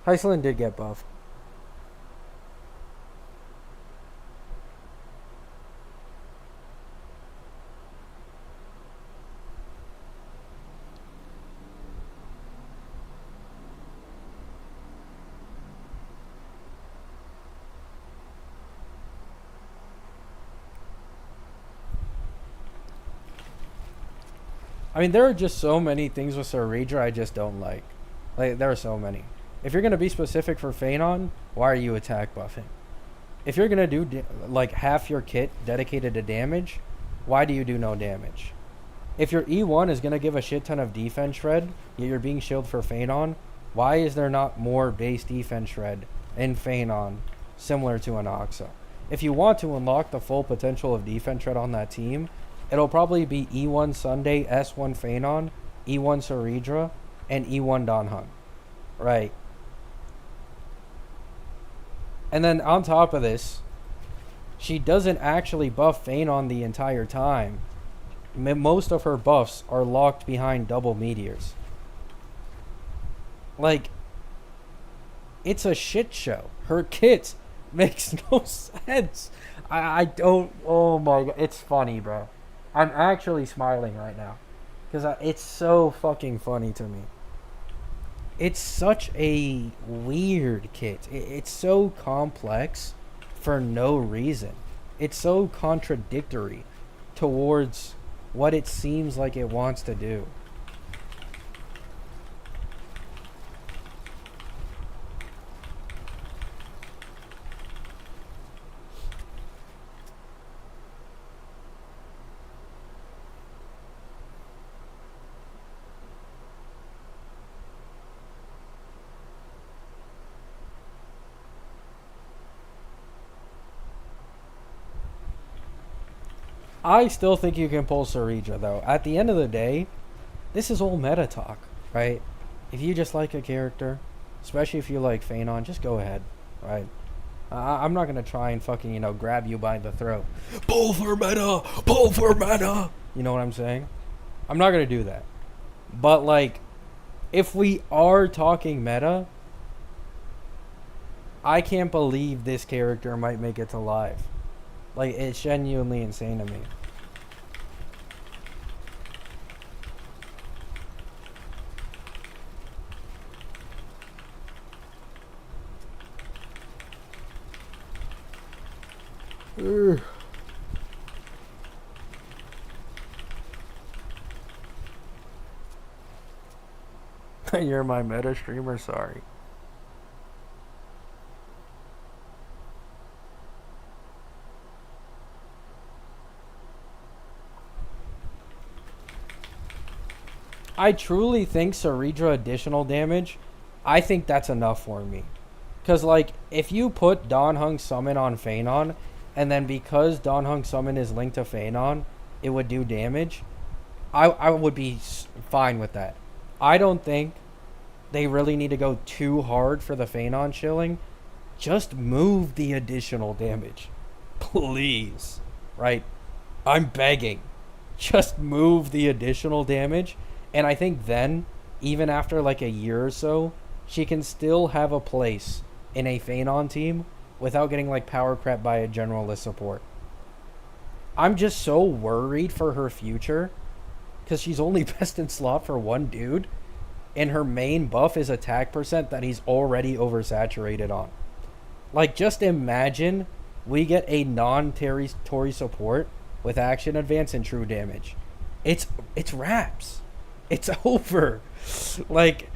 Heisland did get buffed. I mean, there are just so many things with Cerera I just don't like. Like, there are so many. If you're going to be specific for Feainon, why are you attack buffing? If you're going to do, like, half your kit dedicated to damage, why do you do no damage? If your E1 is going to give a shit ton of defense shred, yet you're being shielded for Feainon, why is there not more base defense shred in Feainon similar to an Oxa? If you want to unlock the full potential of defense shred on that team, it'll probably be E1 Sunday, S1 Feainon, E1 Cerera, and E1 Donhun. Right. And then on top of this, she doesn't actually buff Feainon the entire time. Most of her buffs are locked behind double meteors. Like, it's a shit show. Her kit makes no sense. I don't, oh my god, it's funny, bro. I'm actually smiling right now because it's so fucking funny to me. It's such a weird kit. It's so complex for no reason. It's so contradictory towards what it seems like it wants to do. I still think you can pull Cerera, though. At the end of the day, this is all meta talk, right? If you just like a character, especially if you like Feainon, just go ahead, right? I'm not gonna try and fucking, you know, grab you by the throat. Pull for meta! Pull for meta! You know what I'm saying? I'm not gonna do that. But, like, if we are talking meta, I can't believe this character might make it to live. Like, it's genuinely insane to me. You're my meta streamer, sorry. I truly think Cerera additional damage, I think that's enough for me. Because, like, if you put Dawn Hung Summon on Feainon, and then because Dawn Hung Summon is linked to Feainon, it would do damage, I would be fine with that. I don't think they really need to go too hard for the Feainon chilling. Just move the additional damage. Please. Right? I'm begging. Just move the additional damage. And I think then, even after like a year or so, she can still have a place in a Feainon team without getting like power crept by a generalist support. I'm just so worried for her future because she's only best in slot for one dude, and her main buff is attack percent that he's already oversaturated on. Like, just imagine we get a non-Tory support with action advance and true damage. It's wraps. It's over. Like,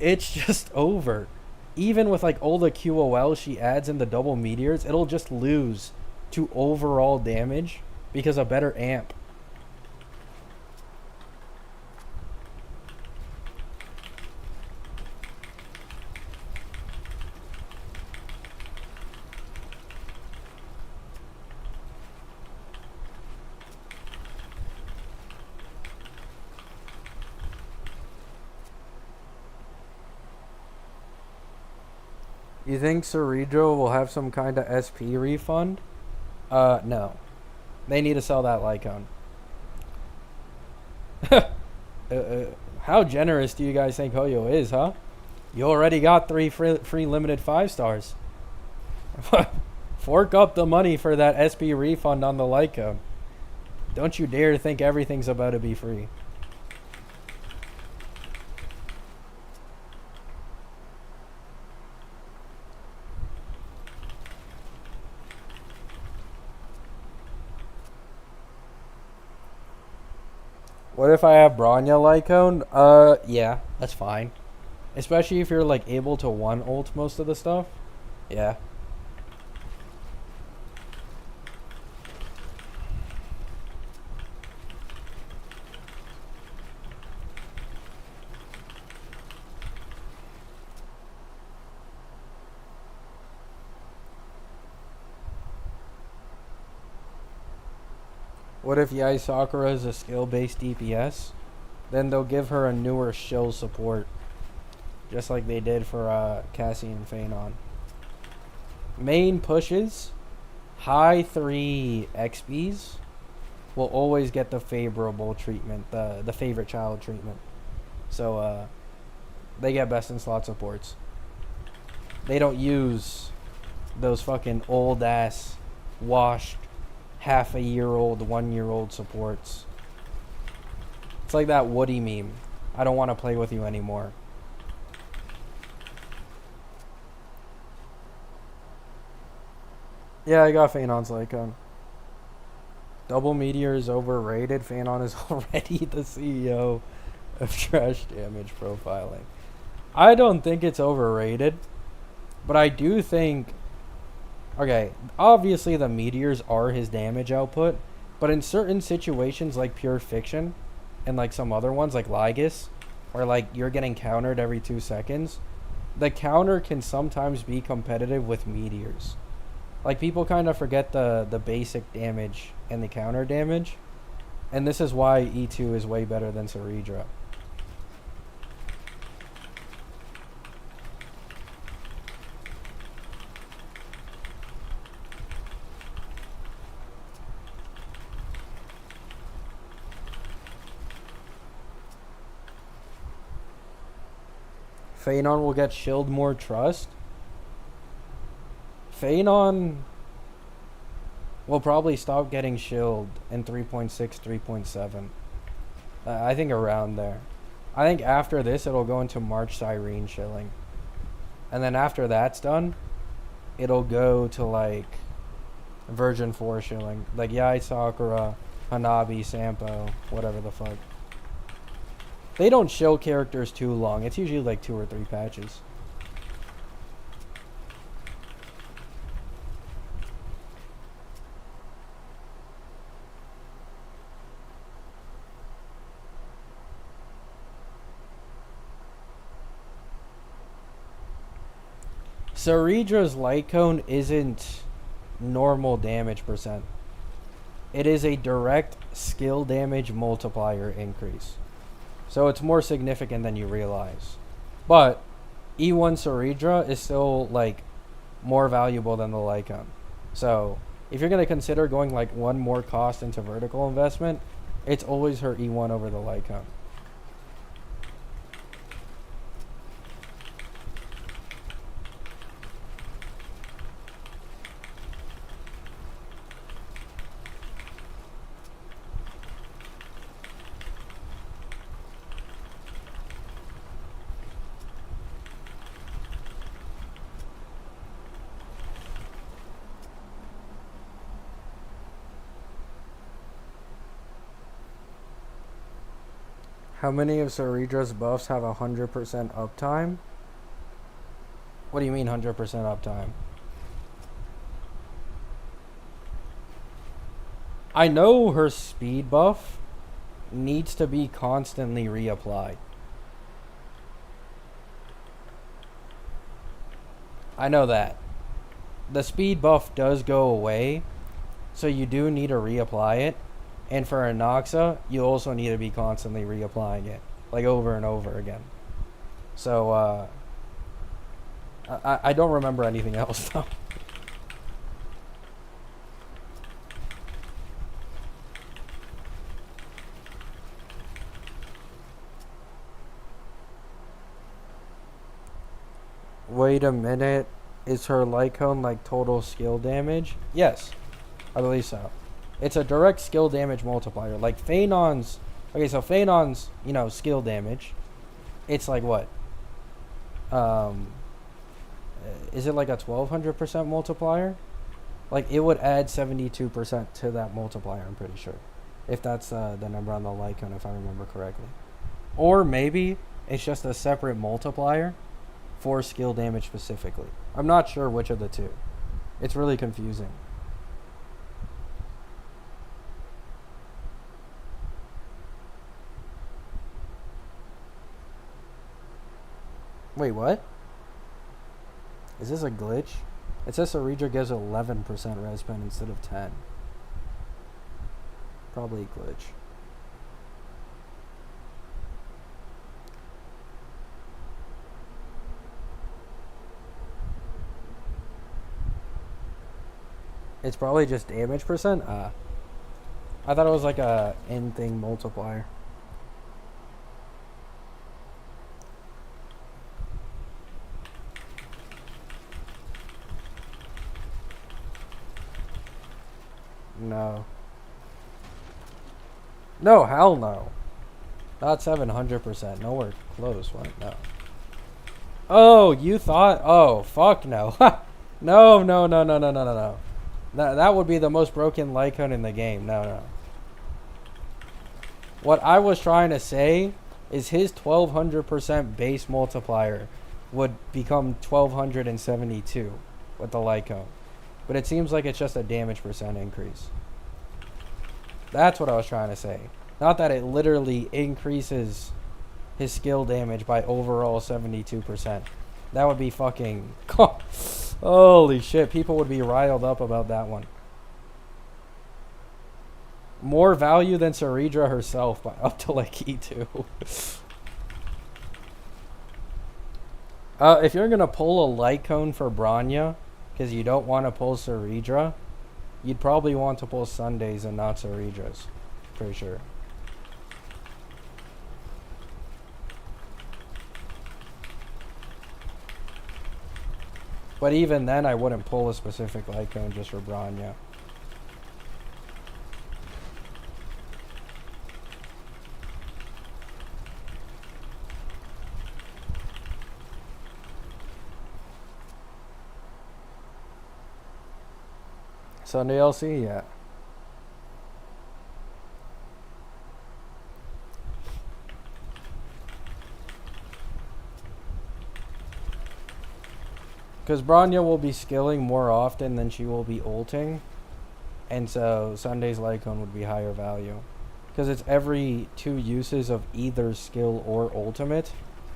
it's just over. Even with like all the QOL she adds in the double meteors, it'll just lose to overall damage because of better amp. You think Cerera will have some kind of SP refund? No. They need to sell that Lycone. How generous do you guys think Hoyo is, huh? You already got 3 free limited 5 stars. Fork up the money for that SP refund on the Lycone. Don't you dare think everything's about to be free. What if I have Bronya Lycone? Yeah, that's fine. Especially if you're, like, able to one-ult most of the stuff. Yeah. What if Yai Sakura is a skill-based DPS? Then they'll give her a newer shill support. Just like they did for Cassie and Feainon. Main pushes, high 3 XPs will always get the favorable treatment, the favorite child treatment. So they get best in slot supports. They don't use those fucking old ass washed half a year old, 1 year old supports. It's like that Woody meme. I don't want to play with you anymore. Yeah, I got Feainon's Lycone. Double Meteor is overrated. Feainon is already the CEO of trash damage profiling. I don't think it's overrated, but I do think, okay, obviously the meteors are his damage output, but in certain situations like Pure Fiction and like some other ones like Lygus, where like you're getting countered every 2 seconds, the counter can sometimes be competitive with meteors. Like, people kind of forget the basic damage and the counter damage, and this is why E2 is way better than Cerera. Feainon will get shield more trust. Feainon will probably stop getting shield in 3.6, 3.7. I think around there. I think after this, it'll go into March Sirene shilling. And then after that's done, it'll go to like Version 4 shilling. Like Yai Sakura, Hanabi, Sampo, whatever the fuck. They don't shill characters too long. It's usually like 2 or 3 patches. Ceredra's light cone isn't normal damage percent. It is a direct skill damage multiplier increase. So it's more significant than you realize. But E1 Ceredra is still like more valuable than the light cone. So if you're going to consider going like one more cost into vertical investment, it's always her E1 over the light cone. How many of Ceredra's buffs have 100% uptime? What do you mean 100% uptime? I know her speed buff needs to be constantly reapplied. I know that. The speed buff does go away, so you do need to reapply it. And for Anoxa, you also need to be constantly reapplying it, like over and over again. So, I don't remember anything else, though. Wait a minute. Is her light cone like total skill damage? Yes, I believe so. It's a direct skill damage multiplier. Like Feainon's... Okay, so Feainon's, skill damage. It's like what? Is it like a 1200% multiplier? Like, it would add 72% to that multiplier, I'm pretty sure. If that's the number on the light cone, if I remember correctly. Or maybe it's just a separate multiplier for skill damage specifically. I'm not sure which of the two. It's really confusing. Wait, what? Is this a glitch? It says Ceredra gives 11% res pen instead of 10. Probably a glitch. It's probably just damage percent? I thought it was like a end thing multiplier. No. No, hell no. Not 700%. Nowhere close. What? No. Oh, you thought? Oh, fuck no. No, no, no, no, no, no, no, no. That would be the most broken light cone in the game. No, no. What I was trying to say is his 1200% base multiplier would become 1272 with the light cone. But it seems like it's just a damage percent increase. That's what I was trying to say. Not that it literally increases his skill damage by overall 72%. That would be fucking... Holy shit, people would be riled up about that one. More value than Ceredra herself by up to like E2. If you're gonna pull a light cone for Bronya, because you don't want to pull Ceredra, you'd probably want to pull Sundays and not Ceredra's. Pretty sure. But even then, I wouldn't pull a specific Lycone just for Bronya. Sunday LC, yeah. Because Bronya will be skilling more often than she will be ulting. And so Sunday's Lycone would be higher value. Because it's every 2 uses of either skill or ultimate.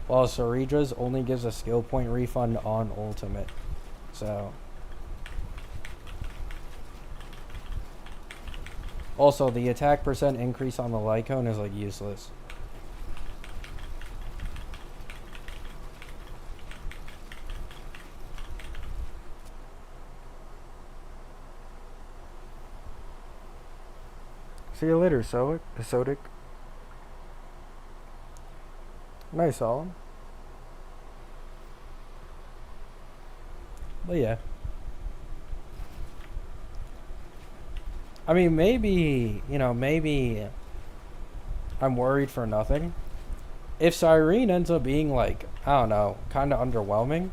While Ceredra's only gives a skill point refund on ultimate. So. Also, the attack percent increase on the Lycone is like useless. See you later, Sodic. Nice, Alan. But yeah. I mean, maybe, maybe I'm worried for nothing. If Sirene ends up being like, I don't know, kind of underwhelming,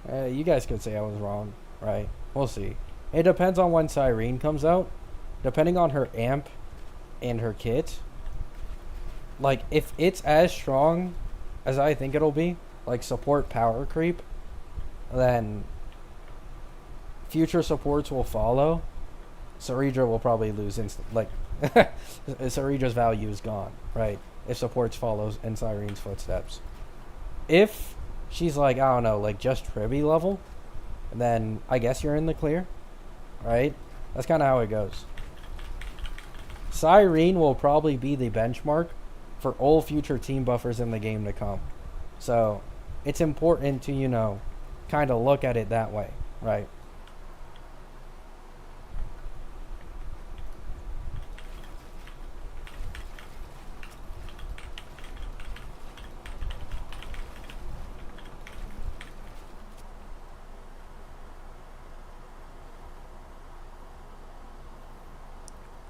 you guys could say I was wrong, right? We'll see. It depends on when Sirene comes out. Depending on her amp and her kit. Like, if it's as strong as I think it'll be, like support power creep, then future supports will follow. Cerera will probably lose like Ceredra's value is gone, right? If supports follows in Sirene's footsteps. If she's like, I don't know, like just Tribby level, then I guess you're in the clear, right? That's kind of how it goes. Sirene will probably be the benchmark for all future team buffers in the game to come. So it's important to, kind of look at it that way, right?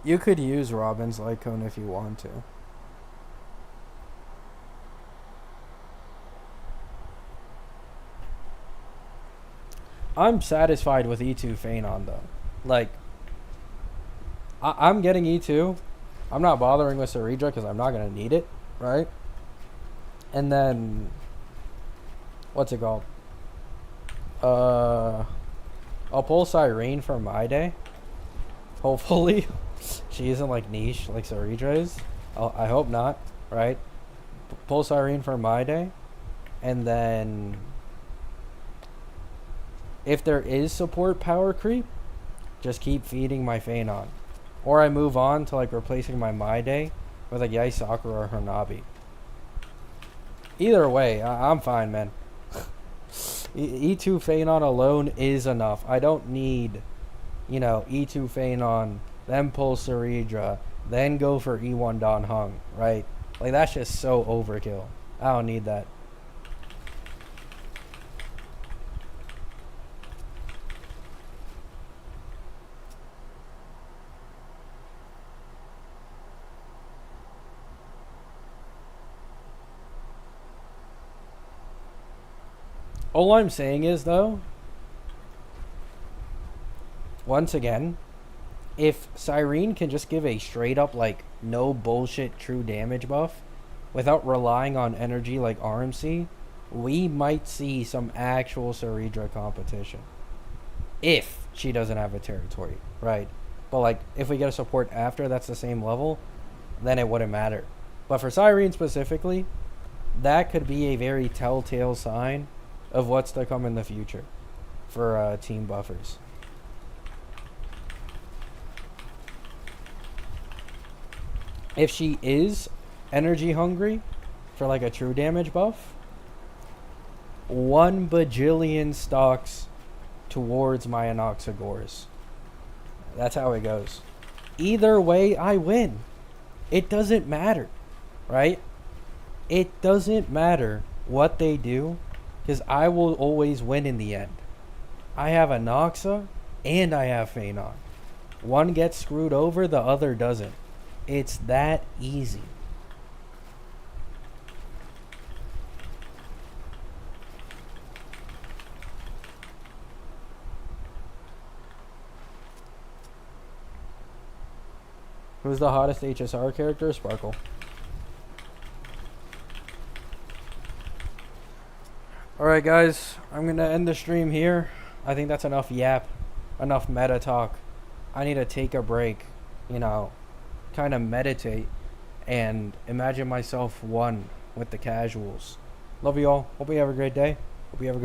You could use Robin's Lycone if you want to. I'm satisfied with E2 Feainon though. Like, I'm getting E2. I'm not bothering with Cerera because I'm not going to need it, right? And then, what's it called? I'll pull Sirene for my day. Hopefully. She isn't like niche like Cerera is. I hope not, right? Pull Sirene for my day. And then if there is support power creep, just keep feeding my Feainon. Or I move on to like replacing my day with like Yai Sakura or Hanabi. Either way, I'm fine, man. E2 Feainon alone is enough. I don't need, E2 Feainon, then pull Cerera, then go for E1 Don Hung, right? Like, that's just so overkill. I don't need that. All I'm saying is, though, once again, if Sirene can just give a straight up, like, no bullshit true damage buff without relying on energy like RMC, we might see some actual Cerera competition. If she doesn't have a territory, right? But, like, if we get a support after that's the same level, then it wouldn't matter. But for Sirene specifically, that could be a very telltale sign of what's to come in the future for team buffers. If she is energy hungry for like a true damage buff, 1 bajillion stocks towards my Anoxagores. That's how it goes. Either way, I win. It doesn't matter, right? It doesn't matter what they do, because I will always win in the end. I have a Noxa and I have Feainon. One gets screwed over, the other doesn't. It's that easy. Who's the hottest HSR character? Sparkle. Alright guys, I'm going to end the stream here. I think that's enough yap. Enough meta talk. I need to take a break. You know, kind of meditate. And imagine myself one with the casuals. Love you all. Hope you have a great day. Hope you have a great